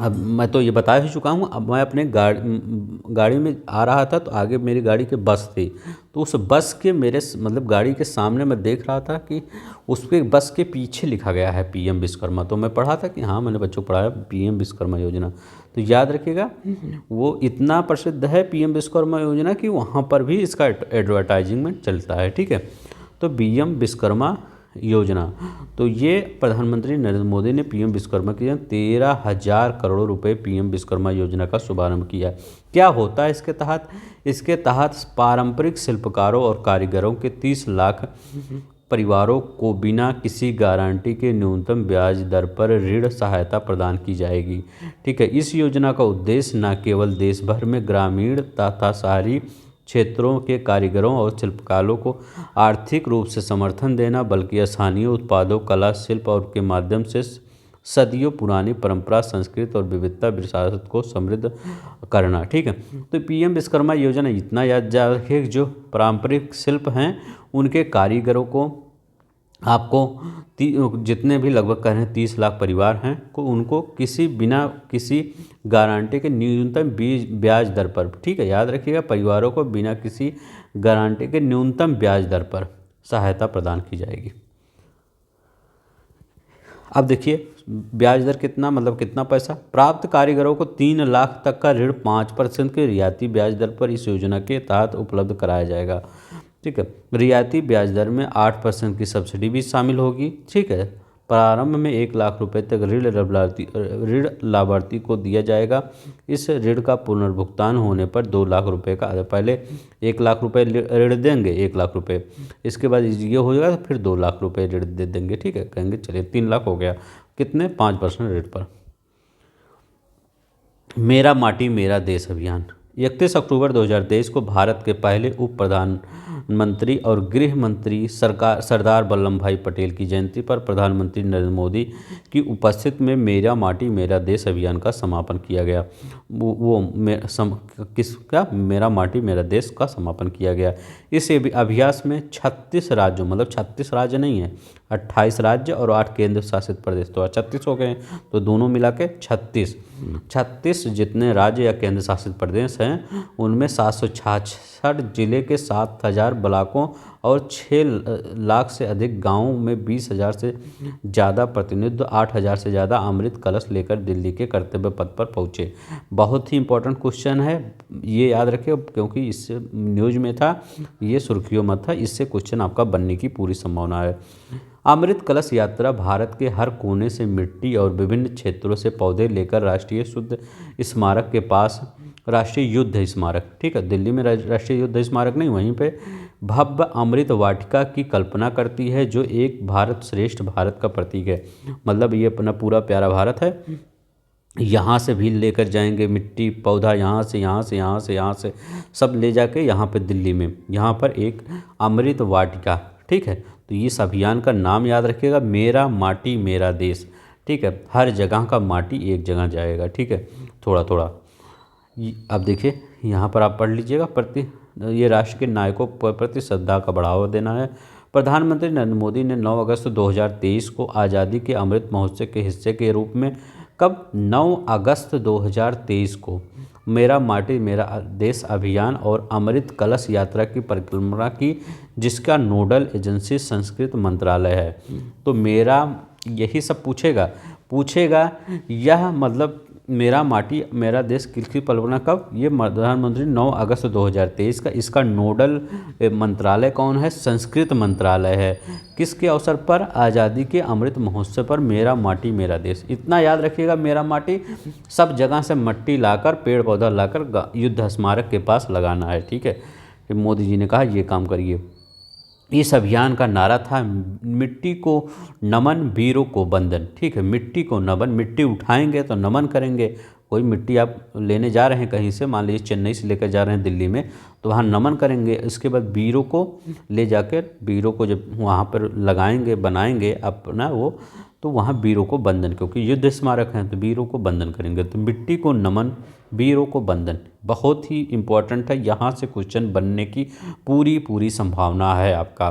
अब मैं तो ये बता ही चुका हूँ। अब मैं अपने गाड़ी में आ रहा था तो आगे मेरी गाड़ी के बस थी, तो उस बस के मेरे मतलब गाड़ी के सामने मैं देख रहा था कि उसके बस के पीछे लिखा गया है PM विश्वकर्मा। तो मैं पढ़ा था कि हाँ, मैंने बच्चों को पढ़ाया PM विश्वकर्मा योजना। तो याद रखिएगा वो इतना प्रसिद्ध है PM विश्वकर्मा योजना कि वहाँ पर भी इसका एडवर्टाइजिंगमेंट चलता है, ठीक है। तो PM विश्वकर्मा योजना, तो ये प्रधानमंत्री नरेंद्र मोदी ने PM विश्वकर्मा की 13,000 करोड़ रुपए PM विश्वकर्मा योजना का शुभारंभ किया। क्या होता है इसके तहत, इसके तहत पारंपरिक शिल्पकारों और कारीगरों के 30 लाख परिवारों को बिना किसी गारंटी के न्यूनतम ब्याज दर पर ऋण सहायता प्रदान की जाएगी, ठीक है। इस योजना का उद्देश्य न केवल देश भर में ग्रामीण तथा शहरी क्षेत्रों के कारीगरों और शिल्पकारों को आर्थिक रूप से समर्थन देना, बल्कि स्थानीय उत्पादों, कला, शिल्प और के माध्यम से सदियों पुरानी परंपरा, संस्कृति और विविधता विरासत को समृद्ध करना। ठीक है, तो पीएम विश्वकर्मा योजना इतना याद रखिए, जो पारंपरिक शिल्प हैं उनके कारीगरों को आपको जितने भी लगभग कह रहे हैं 30 लाख परिवार हैं को उनको बिना किसी गारंटी के न्यूनतम ब्याज दर पर, ठीक है याद रखिएगा, परिवारों को बिना किसी गारंटी के न्यूनतम ब्याज दर पर सहायता प्रदान की जाएगी। अब देखिए ब्याज दर कितना, मतलब कितना पैसा। प्राप्त कारीगरों को 3 लाख तक का ऋण 5% के रियायती ब्याज दर पर इस योजना के तहत उपलब्ध कराया जाएगा। ठीक है, रियायती ब्याज दर में 8% की सब्सिडी भी शामिल होगी। ठीक है, प्रारंभ में 1 लाख रुपए तक ऋण लाभार्थी को दिया जाएगा। इस ऋण का पुनर्भुगतान होने पर 2 लाख रुपए का, पहले 1 लाख रुपए ऋण देंगे 1 लाख रुपए, इसके बाद ये हो जाएगा तो फिर 2 लाख रुपए ऋण दे देंगे। ठीक है, कहेंगे चलिए 3 लाख हो गया, कितने 5% ऋण पर। मेरा माटी मेरा देश अभियान 31 अक्टूबर 2023 को भारत के पहले उप प्रधानमंत्री और गृह मंत्री सरदार वल्लभ भाई पटेल की जयंती पर प्रधानमंत्री नरेंद्र मोदी की उपस्थिति में मेरा माटी मेरा देश अभियान का समापन किया गया। किसका? मेरा माटी मेरा देश का समापन किया गया। इस अभ्यास में 36 राज्यों, मतलब 36 राज्य नहीं है, 28 राज्य और 8 केंद्र शासित प्रदेश, तो 36 हो गए, तो दोनों मिला के 36 जितने राज्य या केंद्र शासित प्रदेश हैं उनमें 766 जिले के 7000 ब्लॉकों और 6 लाख से अधिक गांवों में 20,000 से ज़्यादा प्रतिनिधि 8,000 से ज़्यादा अमृत कलश लेकर दिल्ली के कर्तव्य पथ पर पहुँचे। बहुत ही इंपॉर्टेंट क्वेश्चन है, ये याद रखिए क्योंकि इससे न्यूज़ में था, ये सुर्खियों में था, इससे क्वेश्चन आपका बनने की पूरी संभावना है। अमृत कलश यात्रा भारत के हर कोने से मिट्टी और विभिन्न क्षेत्रों से पौधे लेकर राष्ट्रीय शुद्ध स्मारक के पास, राष्ट्रीय युद्ध स्मारक, ठीक है, दिल्ली में राष्ट्रीय युद्ध स्मारक नहीं, वहीं पे भव्य अमृत वाटिका की कल्पना करती है, जो एक भारत श्रेष्ठ भारत का प्रतीक है। मतलब ये अपना पूरा प्यारा भारत है, यहाँ से भी लेकर जाएंगे मिट्टी पौधा, यहाँ से सब ले जाके यहाँ पे दिल्ली में, यहाँ पर एक अमृत वाटिका। ठीक है, तो इस अभियान का नाम याद रखिएगा, मेरा माटी मेरा देश। ठीक है, हर जगह का माटी एक जगह जाएगा। ठीक है, थोड़ा थोड़ा अब देखिए यहाँ पर आप पढ़ लीजिएगा। ये राष्ट्र के नायकों पर प्रति श्रद्धा का बढ़ावा देना है। प्रधानमंत्री नरेंद्र मोदी ने 9 अगस्त 2023 को आज़ादी के अमृत महोत्सव के हिस्से के रूप में, कब 9 अगस्त 2023 को मेरा माटी मेरा देश अभियान और अमृत कलश यात्रा की परिकल्पना की, जिसका नोडल एजेंसी संस्कृत मंत्रालय है। तो मेरा यही सब पूछेगा यह मतलब मेरा माटी मेरा देश किसकी कल्पना कब? ये प्रधानमंत्री 9 अगस्त 2023 का। इसका नोडल मंत्रालय कौन है? संस्कृत मंत्रालय है। किसके अवसर पर? आज़ादी के अमृत महोत्सव पर मेरा माटी मेरा देश। इतना याद रखिएगा, मेरा माटी सब जगह से मट्टी लाकर पेड़ पौधा लाकर युद्ध स्मारक के पास लगाना है। ठीक है, मोदी जी ने कहा ये काम करिए। इस अभियान का नारा था मिट्टी को नमन वीरों को वंदन। ठीक है, मिट्टी को नमन, मिट्टी उठाएंगे तो नमन करेंगे। कोई मिट्टी आप लेने जा रहे हैं कहीं से, मान लीजिए चेन्नई से लेकर जा रहे हैं दिल्ली में, तो वहाँ नमन करेंगे। इसके बाद वीरों को ले जाकर, वीरों को जब वहाँ पर लगाएंगे बनाएंगे अपना वो, तो वहाँ वीरों को वंदन, क्योंकि युद्ध स्मारक हैं तो वीरों को वंदन करेंगे। तो मिट्टी को नमन वीरों को वंदन बहुत ही इम्पोर्टेंट है, यहाँ से क्वेश्चन बनने की पूरी संभावना है आपका।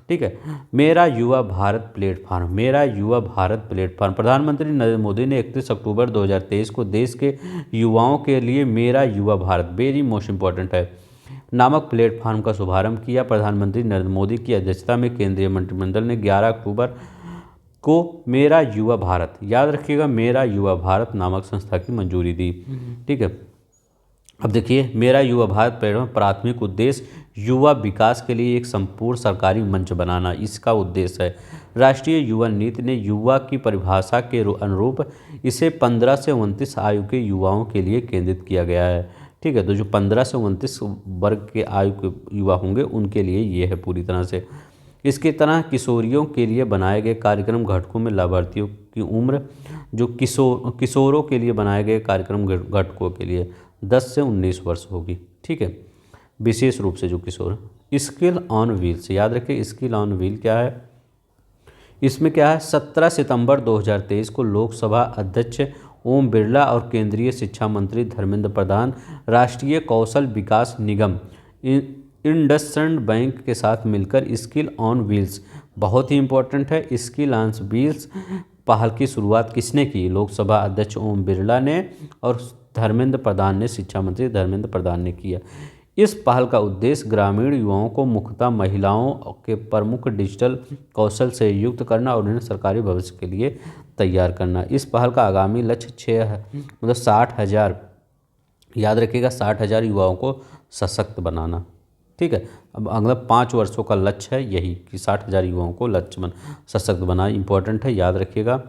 ठीक है, मेरा युवा भारत प्लेटफॉर्म, मेरा युवा भारत प्लेटफॉर्म। प्रधानमंत्री नरेंद्र मोदी ने 31 अक्टूबर 2023 को देश के युवाओं के लिए मेरा युवा भारत, वेरी मोस्ट इम्पॉर्टेंट है, नामक प्लेटफॉर्म का शुभारंभ किया। प्रधानमंत्री नरेंद्र मोदी की अध्यक्षता में केंद्रीय मंत्रिमंडल ने 11 अक्टूबर को मेरा युवा भारत, याद रखिएगा, मेरा युवा भारत नामक संस्था की मंजूरी दी। ठीक है, अब देखिए मेरा युवा भारत प्राथमिक उद्देश्य युवा विकास के लिए एक संपूर्ण सरकारी मंच बनाना, इसका उद्देश्य है। राष्ट्रीय युवा नीति ने युवा की परिभाषा के अनुरूप इसे 15 से 29 आयु के युवाओं के लिए केंद्रित किया गया है। ठीक है, तो जो 15 से 29 वर्ग के आयु के युवा होंगे उनके लिए ये है पूरी तरह से। इसकी तरह किशोरियों के लिए बनाए गए कार्यक्रम घटकों में लाभार्थियों की उम्र, जो किशोरों के लिए बनाए गए कार्यक्रम घटकों के लिए 10 से 19 वर्ष होगी। ठीक है, विशेष रूप से जो किशोर। स्किल ऑन व्हील्स, याद रखिए स्किल ऑन व्हील क्या है? इसमें क्या है, 17 सितंबर 2023 को लोकसभा अध्यक्ष ओम बिरला और केंद्रीय शिक्षा मंत्री धर्मेंद्र प्रधान राष्ट्रीय कौशल विकास निगम इंडसइंड बैंक के साथ मिलकर स्किल ऑन व्हील्स, बहुत ही इंपॉर्टेंट है, स्किल ऑन व्हील्स पहल की शुरुआत किसने की? लोकसभा अध्यक्ष ओम बिरला ने और धर्मेंद्र प्रधान ने, शिक्षा मंत्री धर्मेंद्र प्रधान ने किया। इस पहल का उद्देश्य ग्रामीण युवाओं को, मुख्यतः महिलाओं के प्रमुख डिजिटल कौशल से युक्त करना और उन्हें सरकारी भविष्य के लिए तैयार करना। इस पहल का आगामी लक्ष्य 60,000, याद रखिएगा 60,000 युवाओं को सशक्त बनाना। ठीक है, अब अगला 5 वर्षों का लक्ष्य है यही कि 60,000 युवाओं को सशक्त बनाना। इंपॉर्टेंट है, याद रखिएगा,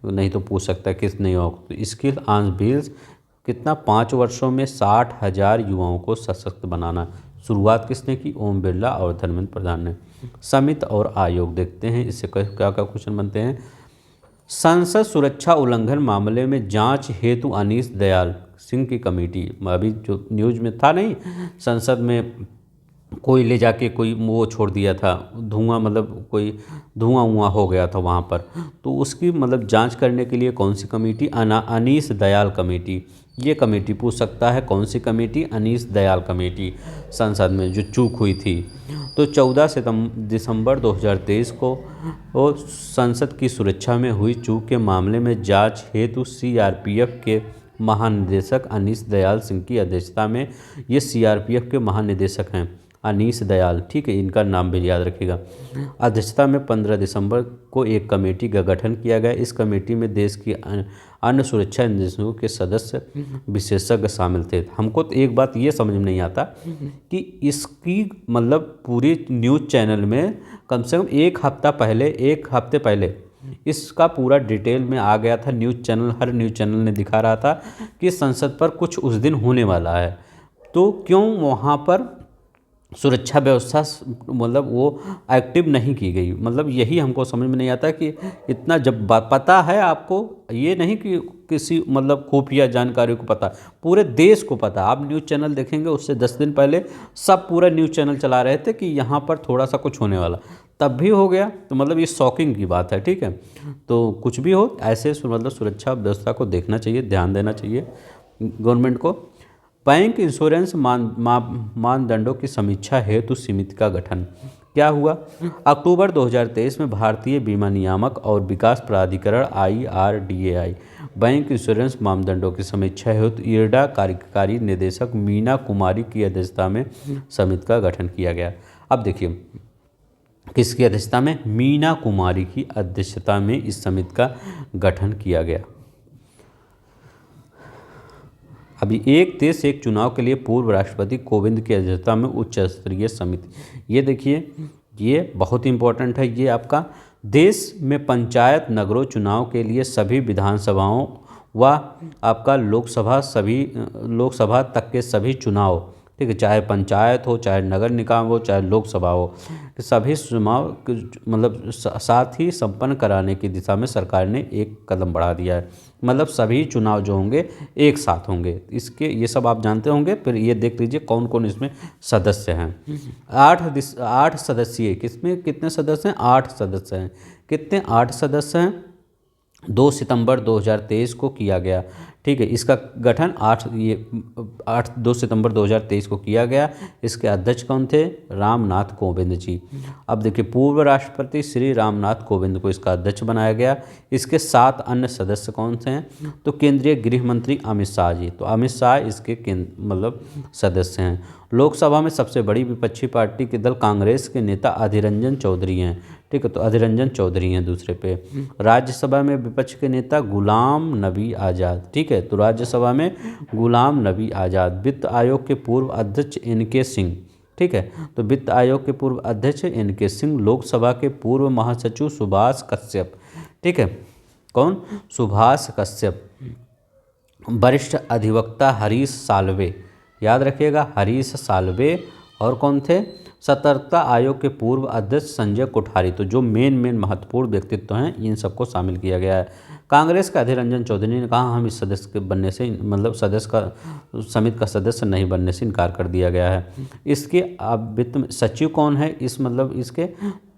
नहीं तो पूछ सकता है कितने युवाओं को। तो स्किल ऑन व्हील्स कितना, 5 वर्षों में 60,000 युवाओं को सशक्त बनाना। शुरुआत किसने की? ओम बिरला और धर्मेंद्र प्रधान ने। समिति और आयोग देखते हैं, इससे क्या क्या क्वेश्चन बनते हैं। संसद सुरक्षा उल्लंघन मामले में जांच हेतु अनीश दयाल सिंह की कमेटी, अभी जो न्यूज में था नहीं, संसद में कोई ले जाके कोई वो छोड़ दिया था, धुआं, मतलब कोई धुआं हो गया था वहाँ पर, तो उसकी जांच करने के लिए कौन सी कमेटी? अनीश दयाल कमेटी। ये कमेटी पूछ सकता है, कौन सी कमेटी? अनीश दयाल कमेटी, संसद में जो चूक हुई थी। तो 14 दिसंबर 2023 को वो संसद की सुरक्षा में हुई चूक के मामले में जांच हेतु सीआरपीएफ के महानिदेशक अनीश दयाल सिंह की अध्यक्षता में, ये सीआरपीएफ के महानिदेशक हैं अनीश दयाल, ठीक है, इनका नाम भी याद रखिएगा, अध्यक्षता में 15 दिसंबर को एक कमेटी का गठन किया गया। इस कमेटी में देश की अन्य सुरक्षा एजेंसियों के सदस्य विशेषज्ञ शामिल थे। हमको तो एक बात ये समझ में नहीं आता कि इसकी पूरी न्यूज़ चैनल में कम से कम एक हफ्ते पहले इसका पूरा डिटेल में आ गया था। न्यूज़ चैनल, हर न्यूज़ चैनल ने दिखा रहा था कि संसद पर कुछ उस दिन होने वाला है, तो क्यों वहाँ पर सुरक्षा व्यवस्था वो एक्टिव नहीं की गई? यही हमको समझ में नहीं आता कि इतना जब पता है आपको, ये नहीं कि किसी खुफिया जानकारी को पता, पूरे देश को पता। आप न्यूज़ चैनल देखेंगे, उससे 10 दिन पहले सब पूरा न्यूज़ चैनल चला रहे थे कि यहाँ पर थोड़ा सा कुछ होने वाला, तब भी हो गया। तो ये शॉकिंग की बात है, ठीक है। तो कुछ भी हो, ऐसे सुरक्षा व्यवस्था को देखना चाहिए, ध्यान देना चाहिए गवर्नमेंट को। बैंक इंश्योरेंस मानदंडों की समीक्षा हेतु समिति का गठन। क्या हुआ? अक्टूबर 2023 में भारतीय बीमा नियामक और विकास प्राधिकरण IRDAI बैंक इंश्योरेंस मानदंडों की समीक्षा हेतु IRDA कार्यकारी निदेशक मीना कुमारी की अध्यक्षता में समिति का गठन किया गया। अब देखिए, किसकी अध्यक्षता में? मीना कुमारी की अध्यक्षता में इस समिति का गठन किया गया। अभी एक देश एक चुनाव के लिए पूर्व राष्ट्रपति कोविंद की अध्यक्षता में उच्च स्तरीय समिति, ये देखिए, ये बहुत इंपॉर्टेंट है। ये आपका देश में पंचायत नगरों चुनाव के लिए सभी विधानसभाओं व आपका लोकसभा तक के सभी चुनाव, ठीक है, चाहे पंचायत हो, चाहे नगर निकाय हो, चाहे लोकसभा हो, सभी चुनाव साथ ही संपन्न कराने की दिशा में सरकार ने एक कदम बढ़ा दिया है। सभी चुनाव जो होंगे एक साथ होंगे, इसके ये सब आप जानते होंगे। फिर ये देख लीजिए कौन कौन इसमें सदस्य हैं। 8 सदस्यीय, किसमें कितने सदस्य हैं? 8 सदस्य हैं। कितने? 8 सदस्य हैं। 2 सितंबर 2023 को किया गया, ठीक है। इसका गठन 2 सितंबर 2023 को किया गया। इसके अध्यक्ष कौन थे? रामनाथ कोविंद जी। अब देखिए, पूर्व राष्ट्रपति श्री रामनाथ कोविंद को इसका अध्यक्ष बनाया गया। इसके 7 अन्य सदस्य कौन से हैं? तो केंद्रीय गृह मंत्री अमित शाह जी, तो अमित शाह इसके सदस्य हैं। लोकसभा में सबसे बड़ी विपक्षी पार्टी के दल कांग्रेस के नेता अधीर रंजन चौधरी हैं, ठीक है, तो अधीर रंजन चौधरी हैं दूसरे पे। राज्यसभा में विपक्ष के नेता गुलाम नबी आज़ाद, ठीक है, तो राज्यसभा में गुलाम नबी आज़ाद। वित्त आयोग के पूर्व अध्यक्ष NK सिंह, ठीक है, तो वित्त आयोग के पूर्व अध्यक्ष NK सिंह। लोकसभा के पूर्व महासचिव सुभाष कश्यप, ठीक है, कौन? सुभाष कश्यप। वरिष्ठ अधिवक्ता हरीश साल्वे, याद रखिएगा, हरीश साल्वे। और कौन थे? सतर्कता आयोग के पूर्व अध्यक्ष संजय कोठारी, तो जो मेन महत्वपूर्ण व्यक्तित्व हैं इन सबको शामिल किया गया है। कांग्रेस के अधीर रंजन चौधरी ने कहा हम इस सदस्य के बनने से मतलब सदस्य का समिति का सदस्य नहीं बनने से इनकार कर दिया गया है। इसके अब वित्त सचिव कौन है इस मतलब इसके,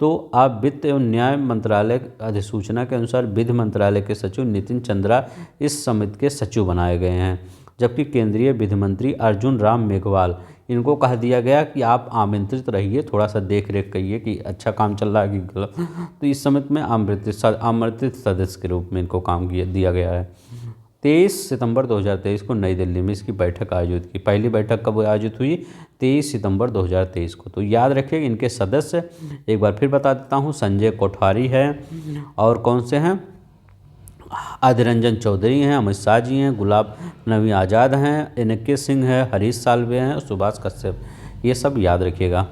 तो आप वित्त एवं न्याय मंत्रालय अधिसूचना के अनुसार विधि मंत्रालय के सचिव नितिन चंद्रा इस समिति के सचिव बनाए गए हैं। जबकि केंद्रीय विधि मंत्री अर्जुन राम मेघवाल, इनको कह दिया गया कि आप आमंत्रित रहिए, थोड़ा सा देख रेख करिए कि अच्छा काम चल रहा है कि गलत, तो इस समिति में आमंत्रित सदस्य के रूप में इनको काम दिया गया है। 23 सितंबर 2023 को नई दिल्ली में इसकी बैठक आयोजित की। पहली बैठक कब आयोजित हुई? 23 सितंबर 2023 को। तो याद रखिए इनके सदस्य एक बार फिर बता देता हूँ, संजय कोठारी है और कौन से हैं, अधीर रंजन चौधरी हैं, अमित शाह जी हैं, गुलाब नबी आज़ाद हैं, एन.के. सिंह है, हरीश साल्वे हैं और सुभाष कश्यप, ये सब याद रखिएगा।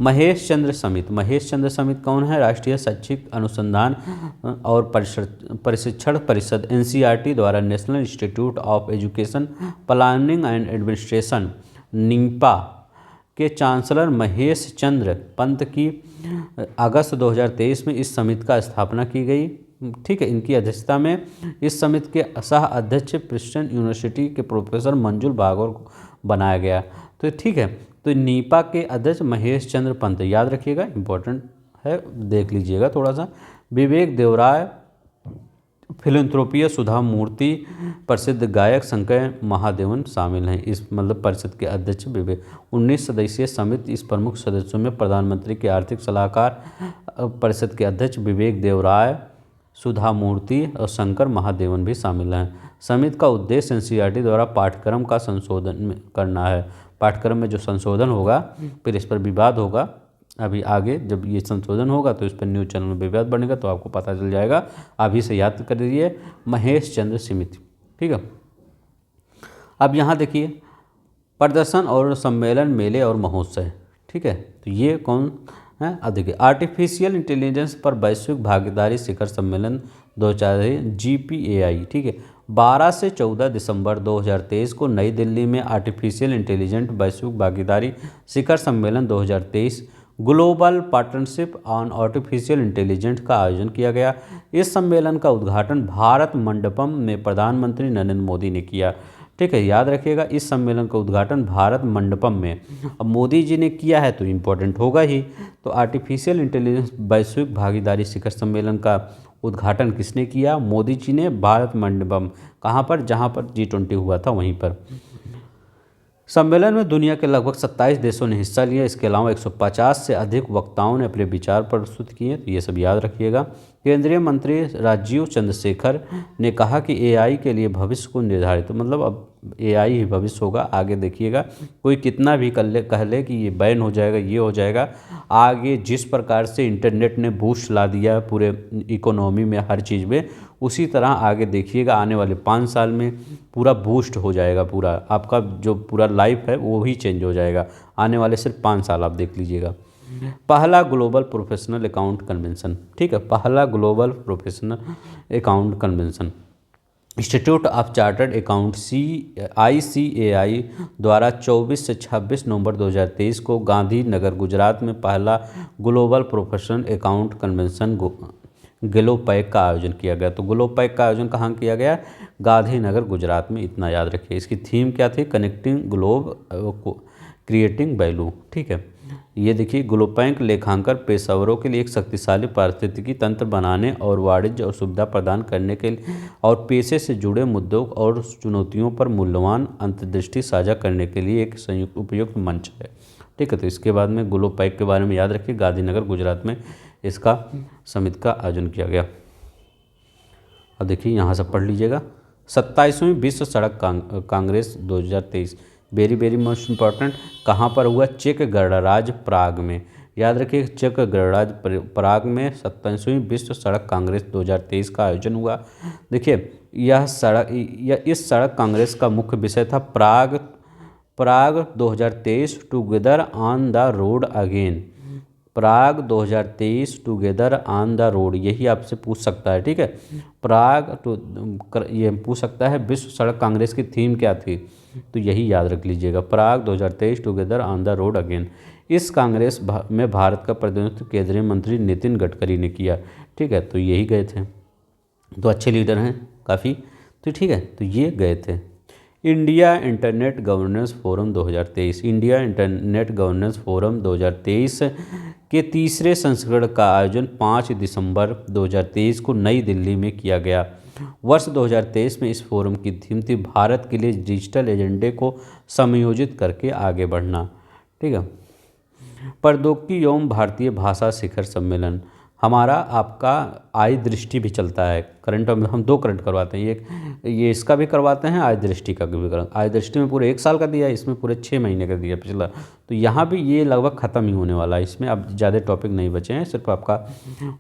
महेश चंद्र समिति कौन है? राष्ट्रीय शैक्षिक अनुसंधान और प्रशिक्षण परिषद NCERT द्वारा national institute of education planning and administration निम्पा के चांसलर महेश चंद्र पंत की अगस्त 2023 में इस समिति का स्थापना की गई। ठीक है, इनकी अध्यक्षता में इस समिति के सह अध्यक्ष प्रिंसटन यूनिवर्सिटी के प्रोफेसर मंजुल भागवत को बनाया गया। तो ठीक है, तो नीपा के अध्यक्ष महेश चंद्र पंत, याद रखिएगा, इंपॉर्टेंट है, देख लीजिएगा थोड़ा सा। विवेक देवराय, फिलैंथ्रोपिया सुधा मूर्ति, प्रसिद्ध गायक शंकर महादेवन शामिल हैं इस मतलब परिषद के अध्यक्ष विवेक। 19 सदस्यीय समिति, इस प्रमुख सदस्यों में प्रधानमंत्री के आर्थिक सलाहकार, परिषद के अध्यक्ष विवेक देवराय, सुधा मूर्ति और शंकर महादेवन भी शामिल हैं। समिति का उद्देश्य NCERT द्वारा पाठ्यक्रम का संशोधन करना है। पाठ्यक्रम में जो संशोधन होगा फिर इस पर विवाद होगा, अभी आगे जब ये संशोधन होगा तो इस पर न्यूज़ चैनल में विवाद बनेगा तो आपको पता चल जाएगा। अभी से याद कर लीजिए महेश चंद्र समिति। ठीक है, अब यहाँ देखिए प्रदर्शन और सम्मेलन, मेले और महोत्सव। ठीक है, तो ये कौन है? अब देखिए आर्टिफिशियल इंटेलिजेंस पर वैश्विक भागीदारी शिखर सम्मेलन 2023 GPAI। ठीक है, 12 से 14 दिसंबर 2023 को नई दिल्ली में आर्टिफिशियल इंटेलिजेंट वैश्विक भागीदारी शिखर सम्मेलन 2023 global partnership on artificial intelligence का आयोजन किया गया। इस सम्मेलन का उद्घाटन भारत मंडपम में प्रधानमंत्री नरेंद्र मोदी ने किया। ठीक है, याद रखिएगा इस सम्मेलन का उद्घाटन भारत मंडपम में अब मोदी जी ने किया है तो इम्पोर्टेंट होगा ही। तो आर्टिफिशियल इंटेलिजेंस वैश्विक भागीदारी शिखर सम्मेलन का उद्घाटन किसने किया? मोदी जी ने, भारत मंडपम, कहाँ पर? जहाँ पर G20 हुआ था वहीं पर। सम्मेलन में दुनिया के लगभग 27 देशों ने हिस्सा लिया। इसके अलावा 150 से अधिक वक्ताओं ने अपने विचार प्रस्तुत किए। तो ये सब याद रखिएगा। केंद्रीय मंत्री राजीव चंद्रशेखर ने कहा कि AI के लिए भविष्य को निर्धारित, मतलब अब AI ही भविष्य होगा। आगे देखिएगा, कोई कितना भी कह ले कि ये बैन हो जाएगा, ये हो जाएगा, आगे जिस प्रकार से इंटरनेट ने बूस्ट ला दिया पूरे इकोनॉमी में, हर चीज़ में, उसी तरह आगे देखिएगा आने वाले 5 साल में पूरा बूस्ट हो जाएगा। पूरा आपका जो पूरा लाइफ है वो ही चेंज हो जाएगा आने वाले सिर्फ 5 साल, आप देख लीजिएगा। पहला ग्लोबल प्रोफेशनल अकाउंट कन्वेंशन। ठीक है, पहला global professional account convention institute of chartered account ICAI द्वारा 24 से 26 नवंबर 2023 को गांधीनगर गुजरात में पहला ग्लोबल प्रोफेशनल अकाउंट कन्वेंशन ग्लोपैक का आयोजन किया गया। तो ग्लोपैक का आयोजन कहाँ किया गया? गांधीनगर गुजरात में, इतना याद रखिए। इसकी थीम क्या थी? Connecting globe creating value. ठीक है, ये देखिए ग्लोपैक लेखांकन पेशेवरों के लिए एक शक्तिशाली पारिस्थितिकी तंत्र बनाने और वाणिज्य और सुविधा प्रदान करने के लिए और पेशे से जुड़े मुद्दों और चुनौतियों पर मूल्यवान अंतर्दृष्टि साझा करने के लिए एक संयुक्त उपयुक्त मंच है। ठीक है, तो इसके बाद में ग्लोपैक के बारे में याद रखिए, गांधीनगर गुजरात में इसका समिति का आयोजन किया गया। अब देखिए यहाँ से पढ़ लीजिएगा, 27वीं विश्व सड़क कांग्रेस 2023, वेरी मोस्ट इम्पॉर्टेंट, कहाँ पर हुआ? चेक गणराज्य प्राग में। याद रखिए चेक गणराज्य प्राग में 27वीं विश्व सड़क कांग्रेस 2023 का आयोजन हुआ। देखिए इस सड़क कांग्रेस का मुख्य विषय था प्राग 2023 together on the road again. Prague 2023 together on the road, यही आपसे पूछ सकता है। ठीक है, ये पूछ सकता है विश्व सड़क कांग्रेस की थीम क्या थी, तो यही याद रख लीजिएगा, प्राग 2023 together on the road again. इस कांग्रेस में भारत का प्रतिनिधित्व केंद्रीय मंत्री नितिन गडकरी ने किया। ठीक है, तो यही गए थे, तो अच्छे लीडर हैं काफ़ी। तो ठीक है, तो ये गए थे। India internet governance forum 2023, India internet governance forum 2023 के तीसरे संस्करण का आयोजन 5 दिसंबर 2023 को नई दिल्ली में किया गया। वर्ष 2023 में इस फोरम की थीम थी भारत के लिए डिजिटल एजेंडे को समायोजित करके आगे बढ़ना। ठीक है, प्रौद्योगिकी एवं भारतीय भाषा शिखर सम्मेलन, हमारा आपका आय दृष्टि भी चलता है। करंट हम 2 करंट करवाते हैं, एक ये इसका भी करवाते हैं, आय दृष्टि का भी आय दृष्टि में पूरे 1 साल का दिया, इसमें पूरे 6 महीने का दिया पिछला। तो यहाँ भी ये लगभग ख़त्म ही होने वाला है, इसमें अब ज़्यादा टॉपिक नहीं बचे हैं, सिर्फ आपका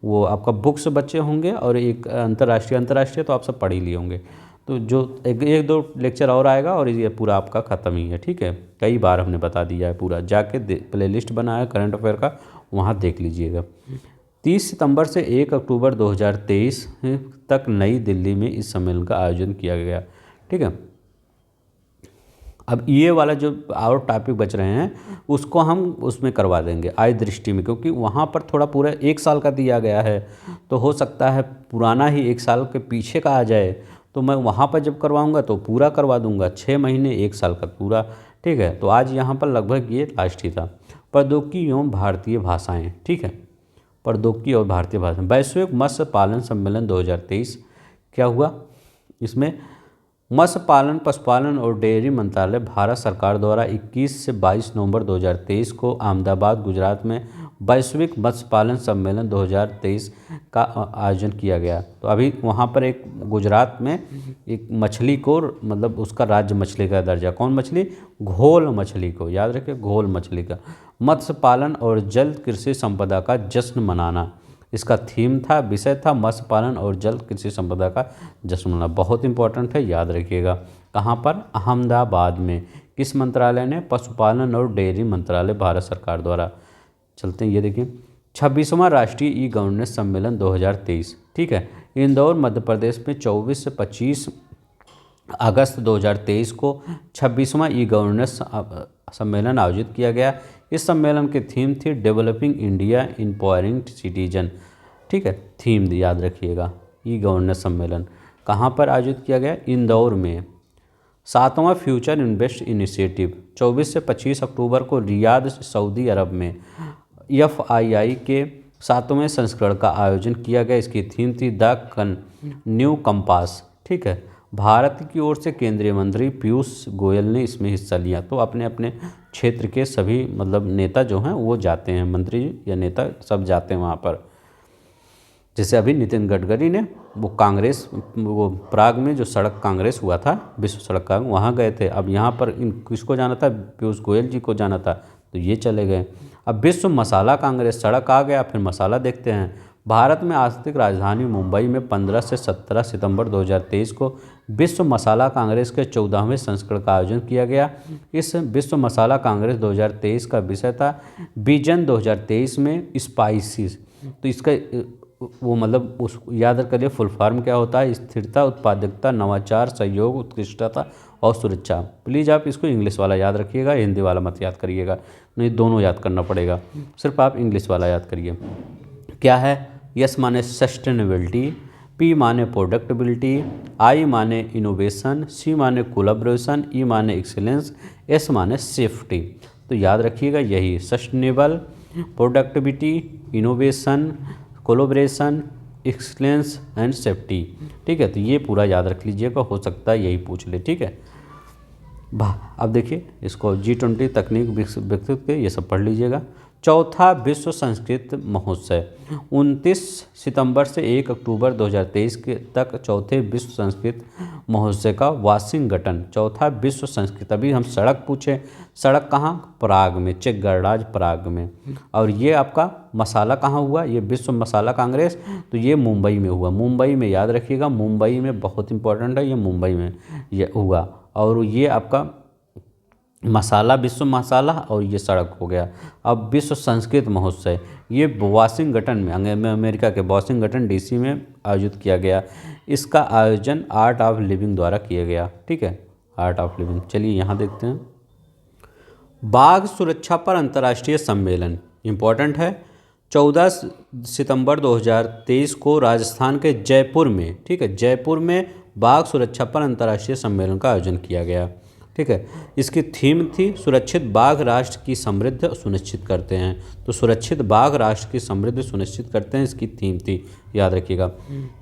वो आपका बुक्स बचे होंगे और एक अंतर्राष्ट्रीय तो आप सब पढ़ ही लिए होंगे। तो जो एक 2 लेक्चर और आएगा और ये पूरा आपका ख़त्म ही है। ठीक है, कई बार हमने बता दिया है पूरा, जाके प्लेलिस्ट बना है करंट अफेयर का, वहाँ देख लीजिएगा। 30 सितंबर से 1 अक्टूबर 2023 तक नई दिल्ली में इस सम्मेलन का आयोजन किया गया। ठीक है, अब ये वाला जो और टॉपिक बच रहे हैं उसको हम उसमें करवा देंगे आय दृष्टि में, क्योंकि वहाँ पर थोड़ा पूरा 1 साल का दिया गया है, तो हो सकता है पुराना ही 1 साल के पीछे का आ जाए, तो मैं वहाँ पर जब करवाऊँगा तो पूरा करवा दूँगा, 6 महीने 1 साल का पूरा। ठीक है, तो आज यहाँ पर लगभग ये लास्ट ही था। प्रौद्योगिकी एवं भारतीय भाषाएँ। ठीक है, प्रौद्योगिकी और भारतीय भाषा, वैश्विक मत्स्य पालन सम्मेलन 2023 क्या हुआ, इसमें मत्स्य पालन, पशुपालन और डेयरी मंत्रालय भारत सरकार द्वारा 21 से 22 नवंबर 2023 को अहमदाबाद गुजरात में वैश्विक मत्स्य पालन सम्मेलन 2023 का आयोजन किया गया। तो अभी वहाँ पर एक गुजरात में एक मछली को मतलब उसका राज्य मछली का दर्जा, कौन मछली, घोल मछली को, याद रखिए घोल मछली का, मत्स्य पालन और जल कृषि संपदा का जश्न मनाना, इसका थीम था, विषय था मत्स्य पालन और जल कृषि संपदा का जश्न मनाना। बहुत इंपॉर्टेंट है, याद रखिएगा। कहाँ पर, अहमदाबाद में। किस मंत्रालय ने, पशुपालन और डेयरी मंत्रालय भारत सरकार द्वारा। चलते हैं, ये देखिए 26वां राष्ट्रीय ई गवर्नेंस सम्मेलन 2023। ठीक है, इंदौर मध्य प्रदेश में 24 से 25 अगस्त 2023 को 26वां ई गवर्नेंस सम्मेलन आयोजित किया गया। इस सम्मेलन की थीम थी डेवलपिंग इंडिया इम्पावरिंग सिटीजन। ठीक है, थीम याद रखिएगा। ई गवर्नेंस सम्मेलन कहाँ पर आयोजित किया गया, इंदौर में। 7वां फ्यूचर इन्वेस्ट इनिशिएटिव 24 से 25 अक्टूबर को रियाद सऊदी अरब में FII के 7वें संस्करण का आयोजन किया गया। इसकी थीम थी द न्यू कंपास। ठीक है, भारत की ओर से केंद्रीय मंत्री पीयूष गोयल ने इसमें हिस्सा लिया। तो अपने अपने क्षेत्र के सभी मतलब नेता जो हैं वो जाते हैं, मंत्री या नेता सब जाते हैं वहाँ पर। जैसे अभी नितिन गडकरी ने वो कांग्रेस, वो प्राग में जो सड़क कांग्रेस हुआ था, विश्व सड़क का, वहाँ गए थे। अब यहाँ पर इन किसको जाना था, पीयूष गोयल जी को जाना था, तो ये चले गए। अब विश्व मसाला कांग्रेस, सड़क आ गया, फिर मसाला देखते हैं। भारत में आर्थिक राजधानी मुंबई में 15 से 17 सितंबर 2023 को विश्व मसाला कांग्रेस के 14वें संस्करण का आयोजन किया गया। इस विश्व मसाला कांग्रेस 2023 का विषय था विजन 2023 में स्पाइसिस। तो इसका वो मतलब उस याद करिए फुल फॉर्म क्या होता है, स्थिरता, उत्पादकता, नवाचार, सहयोग, उत्कृष्टता और सुरक्षा। प्लीज़ आप इसको इंग्लिश वाला याद रखिएगा, हिंदी वाला मत याद करिएगा, नहीं दोनों याद करना पड़ेगा, सिर्फ आप इंग्लिश वाला याद करिए। क्या है, यस माने सस्टेनेबिलिटी, पी माने प्रोडक्टिबिलिटी, आई माने इनोवेशन, सी माने कोलैबोरेशन, ई माने एक्सीलेंस, एस माने सेफ्टी। तो याद रखिएगा यही, sustainable, productivity, innovation, collaboration, excellence and safety. ठीक है, तो ये पूरा याद रख लीजिएगा, हो सकता है यही पूछ ले। ठीक है, अब देखिए इसको G20 तकनीक विकसित के ये सब पढ़ लीजिएगा। चौथा विश्व संस्कृत महोत्सव 29 सितंबर से 1 अक्टूबर 2023 के तक चौथे विश्व संस्कृत महोत्सव का वाशिंगटन। चौथा विश्व संस्कृत, अभी हम सड़क पूछे, सड़क कहाँ, प्राग में, चेक गणराज्य प्राग में। और ये आपका मसाला कहाँ हुआ, ये विश्व मसाला कांग्रेस, तो ये मुंबई में हुआ। मुंबई में याद रखिएगा, मुंबई में बहुत इंपॉर्टेंट है, ये मुंबई में ये हुआ। और ये आपका मसाला, विश्व मसाला, और ये सड़क हो गया। अब विश्व संस्कृत महोत्सव ये वाशिंगटन में, अमेरिका के वाशिंगटन DC में आयोजित किया गया। इसका आयोजन आर्ट ऑफ लिविंग द्वारा किया गया। ठीक है, आर्ट ऑफ लिविंग। चलिए यहाँ देखते हैं, बाघ सुरक्षा पर अंतर्राष्ट्रीय सम्मेलन इम्पोर्टेंट है। 14 सितंबर 2023 को राजस्थान के जयपुर में, ठीक है, जयपुर में बाघ सुरक्षा पर अंतर्राष्ट्रीय सम्मेलन का आयोजन किया गया। ठीक है, इसकी थीम थी सुरक्षित बाघ राष्ट्र की समृद्धि सुनिश्चित करते हैं। तो सुरक्षित बाघ राष्ट्र की समृद्धि सुनिश्चित करते हैं, इसकी थीम थी, याद रखिएगा।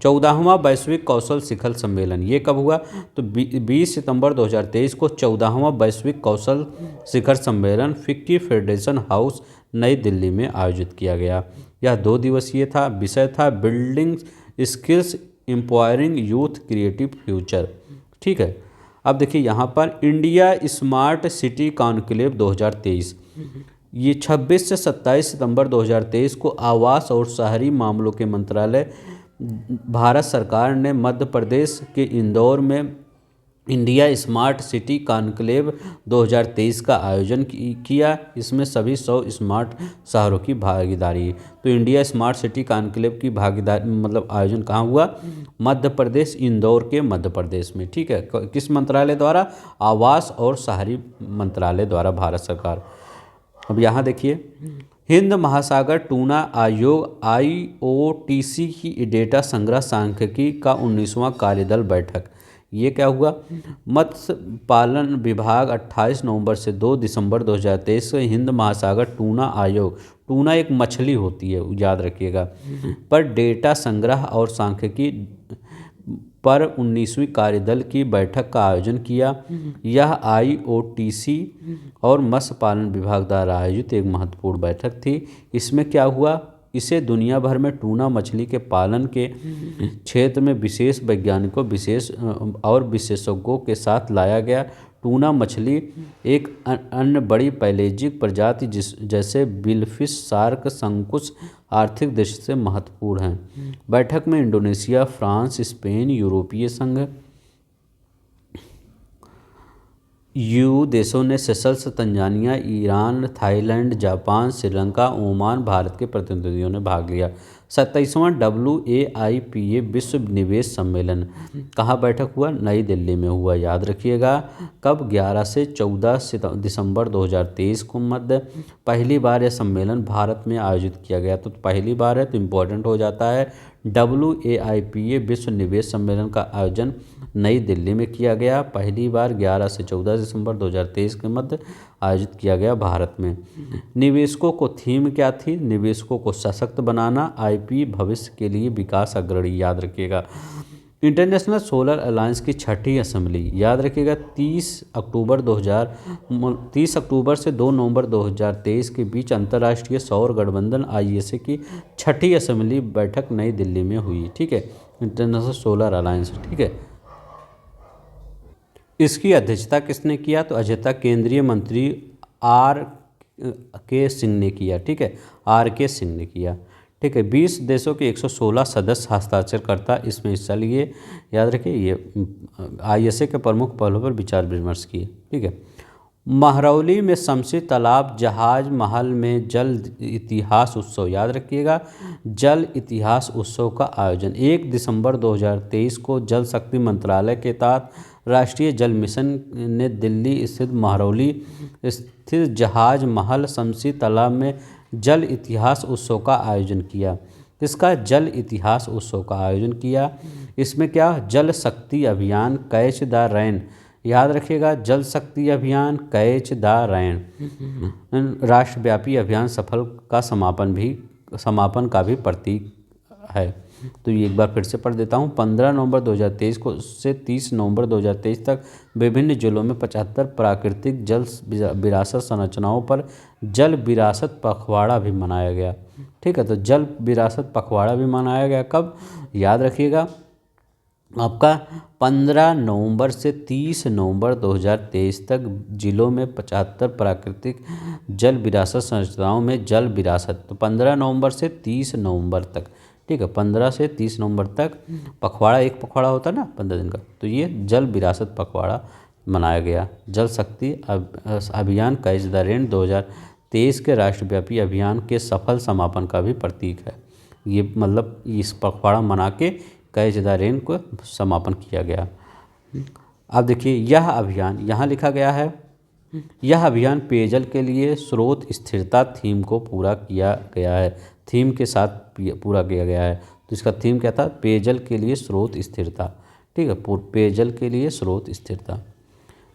14वां वैश्विक कौशल शिखर सम्मेलन ये कब हुआ? तो 20 सितंबर 2023 को 14वां वैश्विक कौशल शिखर सम्मेलन फिक्की फेडरेशन हाउस नई दिल्ली में आयोजित किया गया। यह 2 दिवसीय था। विषय था building skills empowering youth creative future. ठीक है, अब देखिए यहाँ पर इंडिया स्मार्ट सिटी कॉन्क्लेव 2023, ये 26 से 27 सितंबर 2023 को आवास और शहरी मामलों के मंत्रालय भारत सरकार ने मध्य प्रदेश के इंदौर में इंडिया स्मार्ट सिटी कॉन्क्लेव 2023 का आयोजन किया। इसमें सभी 100 स्मार्ट शहरों की भागीदारी। तो इंडिया स्मार्ट सिटी कॉन्क्लेव की भागीदारी मतलब आयोजन कहाँ हुआ? मध्य प्रदेश, इंदौर के मध्य प्रदेश में। ठीक है, किस मंत्रालय द्वारा? आवास और शहरी मंत्रालय द्वारा, भारत सरकार। अब यहाँ देखिए, हिंद महासागर टूना आयोग IOTC की डेटा संग्रह सांख्यिकी का 19वां कार्यदल बैठक, ये क्या हुआ? मत्स्य पालन विभाग 28 नवंबर से 2 दिसंबर 2023 से हिंद महासागर टूना आयोग, टूना एक मछली होती है, याद रखिएगा, पर डेटा संग्रह और सांख्यिकी पर 19वीं कार्यदल की बैठक का आयोजन किया। यह IOTC और मत्स्य पालन विभाग द्वारा आयोजित एक महत्वपूर्ण बैठक थी। इसमें क्या हुआ? इसे दुनिया भर में टूना मछली के पालन के क्षेत्र में विशेष वैज्ञानिकों और विशेषज्ञों के साथ लाया गया। टूना मछली एक अन्य बड़ी पैलेजिक प्रजाति जैसे बिलफिश, शार्क, शंकुश आर्थिक दृष्टि से महत्वपूर्ण हैं। बैठक में इंडोनेशिया, फ्रांस, स्पेन, यूरोपीय संघ, EU देशों ने Seychelles, Tanzania, Iran, Thailand, Japan, Sri Lanka, Oman, Bharat के प्रतिनिधियों ने भाग लिया। 27वां WAIPA विश्व निवेश सम्मेलन कहाँ बैठक हुआ? नई दिल्ली में हुआ, याद रखिएगा। कब? 11 से 14 दिसंबर 2023 को मध्य। पहली बार यह सम्मेलन भारत में आयोजित किया गया। तो पहली बार है तो इम्पोर्टेंट हो जाता है। WAIPA विश्व निवेश सम्मेलन का आयोजन नई दिल्ली में किया गया। पहली बार 11 से 14 दिसंबर 2023 के मध्य आयोजित किया गया भारत में। निवेशकों को थीम क्या थी? निवेशकों को सशक्त बनाना, IP भविष्य के लिए विकास अग्रणी, याद रखिएगा। इंटरनेशनल सोलर अलायंस की 6ठी असेंबली, याद रखिएगा, 30 अक्टूबर से 2 नवंबर 2023 के बीच अंतर्राष्ट्रीय सौर गठबंधन ISA की 6ठी असेंबली बैठक नई दिल्ली में हुई। ठीक है, इंटरनेशनल सोलर अलायंस। ठीक है, इसकी अध्यक्षता किसने किया? तो अध्यक्षता केंद्रीय मंत्री RK सिंह ने किया। ठीक है, RK सिंह ने किया। ठीक है, 20 देशों के 116 सदस्य हस्ताक्षरकर्ता इसमें हिस्सा लिए। याद रखिए, ये ISA के प्रमुख पहलुओं पर विचार विमर्श किए। ठीक है, महरौली में शमसी तालाब जहाज महल में जल इतिहास उत्सव, याद रखिएगा, जल इतिहास उत्सव का आयोजन 1 दिसंबर 2023 को जल शक्ति मंत्रालय के तहत राष्ट्रीय जल मिशन ने दिल्ली स्थित महरौली स्थित जहाज महल शमसी तालाब में जल इतिहास उत्सव का आयोजन किया। इसका जल इतिहास उत्सव का आयोजन किया। इसमें क्या? जल शक्ति अभियान कैच द रेन, याद रखिएगा, जल शक्ति अभियान कैच द रेन राष्ट्रव्यापी अभियान सफल का समापन का भी प्रतीक है। तो ये एक बार फिर से पढ़ देता हूँ। 15 नवंबर 2023 को से 30 नवंबर 2023 तक विभिन्न जिलों में 75 प्राकृतिक जल विरासत संरचनाओं पर जल विरासत पखवाड़ा भी मनाया गया। ठीक है, तो जल विरासत पखवाड़ा भी मनाया गया। कब? याद रखिएगा, आपका 15 नवंबर से 30 नवंबर 2023 तक जिलों में 75 प्राकृतिक जल विरासत संरचनाओं में जल विरासत, तो 15 नवंबर से 30 नवंबर तक। ठीक है, 15 से 30 नवंबर तक पखवाड़ा, एक पखवाड़ा होता है ना 15 दिन का, तो ये जल विरासत पखवाड़ा मनाया गया। जल शक्ति अभियान कैच द रेन 2023 के राष्ट्रव्यापी अभियान के सफल समापन का भी प्रतीक है। ये मतलब इस पखवाड़ा मना के कैच द रेन को समापन किया गया। अब देखिए, यह अभियान यहाँ लिखा गया है यह अभियान पेयजल के लिए स्रोत स्थिरता थीम को पूरा किया गया है, थीम के साथ पूरा किया गया है। तो इसका थीम क्या था? पेयजल के लिए स्रोत स्थिरता। ठीक है, पेयजल के लिए स्रोत स्थिरता।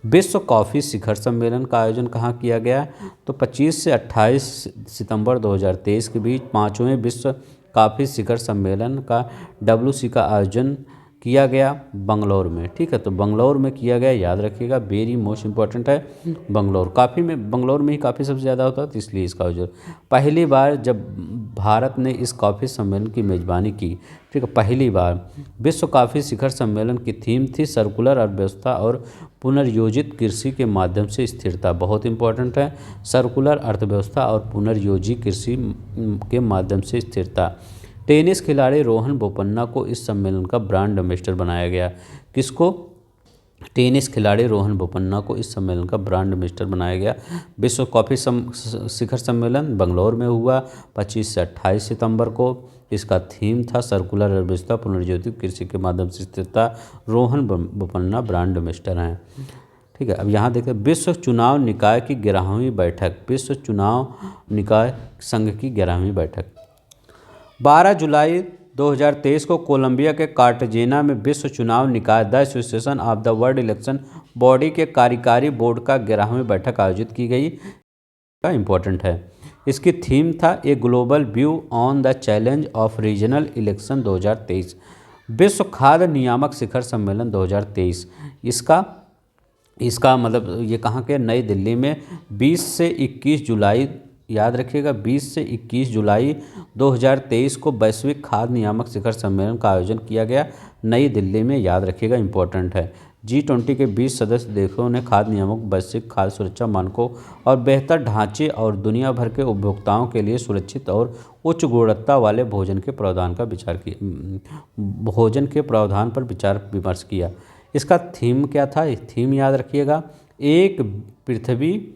विश्व कॉफ़ी शिखर सम्मेलन का आयोजन कहाँ किया गया? तो 25 से 28 सितंबर 2023 के बीच 5वें विश्व कॉफ़ी शिखर सम्मेलन का WC का आयोजन किया गया बंगलौर में। ठीक है, तो बंगलौर में किया गया, याद रखिएगा, वेरी मोस्ट इंपॉर्टेंट है बंगलौर। काफ़ी में बंगलौर में ही काफ़ी सबसे ज़्यादा होता है, तो इसलिए इसका आयोजन पहली बार जब भारत ने इस कॉफ़ी सम्मेलन की मेज़बानी की। ठीक है, पहली बार विश्व कॉफ़ी शिखर सम्मेलन की थीम थी सर्कुलर अर्थव्यवस्था और पुनर्योजित कृषि के माध्यम से स्थिरता। बहुत इंपॉर्टेंट है, सर्कुलर अर्थव्यवस्था और पुनर्योजित कृषि के माध्यम से स्थिरता। टेनिस खिलाड़ी रोहन बोपन्ना को इस सम्मेलन का ब्रांड एम्बेसडर बनाया गया। किसको? टेनिस खिलाड़ी रोहन बोपन्ना को इस सम्मेलन का ब्रांड एम्बेसडर बनाया गया। विश्व कॉफ़ी शिखर सम्मेलन बंगलौर में हुआ 25 से 28 सितंबर को। इसका थीम था सर्कुलर अर्थव्यवस्था पुनर्योजित कृषि के माध्यम से स्थिरता। रोहन बोपन्ना ब्रांड एम्बेसडर हैं। ठीक है, अब यहाँ देखते हैं विश्व चुनाव निकाय की 11वीं बैठक। विश्व चुनाव निकाय संघ की 11वीं बैठक 12 जुलाई 2023 को कोलंबिया के कार्टजेना में विश्व चुनाव निकाय the association of the world election body के कार्यकारी बोर्ड का 11वीं बैठक आयोजित की गई। का इम्पोर्टेंट है, इसकी थीम था a global view on the challenge of regional election 2023। विश्व खाद्य नियामक शिखर सम्मेलन 2023 इसका मतलब ये कहाँ के? नई दिल्ली में 20 से 21 जुलाई, याद रखिएगा, 20 से 21 जुलाई 2023 को वैश्विक खाद्य नियामक शिखर सम्मेलन का आयोजन किया गया नई दिल्ली में। याद रखिएगा, इंपॉर्टेंट है। G20 के 20 सदस्य देशों ने खाद्य नियामक, वैश्विक खाद्य सुरक्षा मानकों और बेहतर ढांचे और दुनिया भर के उपभोक्ताओं के लिए सुरक्षित और उच्च गुणवत्ता वाले भोजन के प्रावधान पर विचार विमर्श किया। इसका थीम क्या था? थीम याद रखिएगा, एक पृथ्वी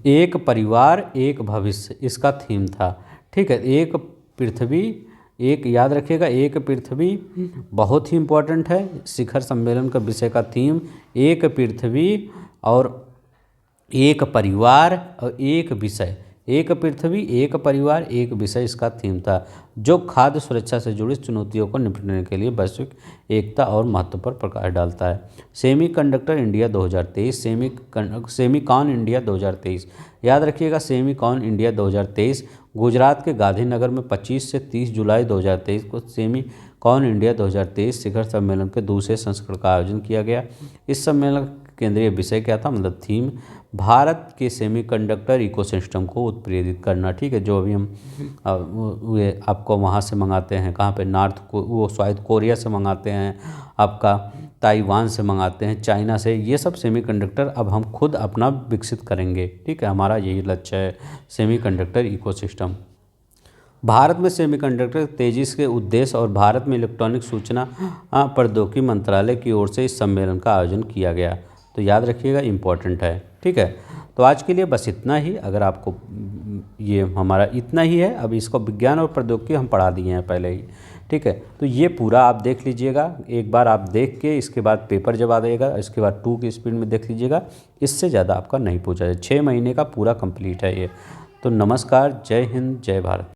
एक परिवार एक भविष्य, इसका थीम था। ठीक है, एक पृथ्वी एक, याद रखिएगा, एक पृथ्वी बहुत ही इम्पोर्टेंट है। शिखर सम्मेलन का विषय का थीम एक पृथ्वी और एक परिवार और एक विषय। एक पृथ्वी एक परिवार एक विषय इसका थीम था, जो खाद्य सुरक्षा से जुड़ी चुनौतियों को निपटने के लिए वैश्विक एकता और महत्व पर प्रकाश डालता है। सेमीकंडक्टर इंडिया 2023, सेमीकॉन इंडिया 2023, याद रखिएगा, सेमीकॉन इंडिया 2023 गुजरात के गांधीनगर में 25 से 30 जुलाई 2023 को सेमीकॉन इंडिया 2023 शिखर सम्मेलन के दूसरे संस्करण का आयोजन किया गया। इस सम्मेलन केंद्रीय विषय क्या था? मतलब थीम भारत के सेमीकंडक्टर इकोसिस्टम को उत्प्रेरित करना। ठीक है, जो अभी हम आपको वहाँ से मंगाते हैं, कहाँ पे? साउथ कोरिया से मंगाते हैं, आपका ताइवान से मंगाते हैं, चाइना से। ये सब सेमीकंडक्टर अब हम खुद अपना विकसित करेंगे। ठीक है, हमारा यही लक्ष्य है, सेमीकंडक्टर इकोसिस्टम। भारत में सेमीकंडक्टर तेजी से उद्देश्य और भारत में इलेक्ट्रॉनिक सूचना प्रौद्योगिकी मंत्रालय की ओर से इस सम्मेलन का आयोजन किया गया। तो याद रखिएगा, इम्पोर्टेंट है। ठीक है, तो आज के लिए बस इतना ही। अगर आपको ये हमारा इतना ही है, अब इसको विज्ञान और प्रौद्योगिकी हम पढ़ा दिए हैं पहले ही। ठीक है, तो ये पूरा आप देख लीजिएगा, एक बार आप देख के इसके बाद पेपर जब आ जाएगा, इसके बाद 2 की स्पीड में देख लीजिएगा, इससे ज़्यादा आपका नहीं पूछा जाए। 6 महीने का पूरा कंप्लीट है ये। तो नमस्कार, जय हिंद, जय भारत।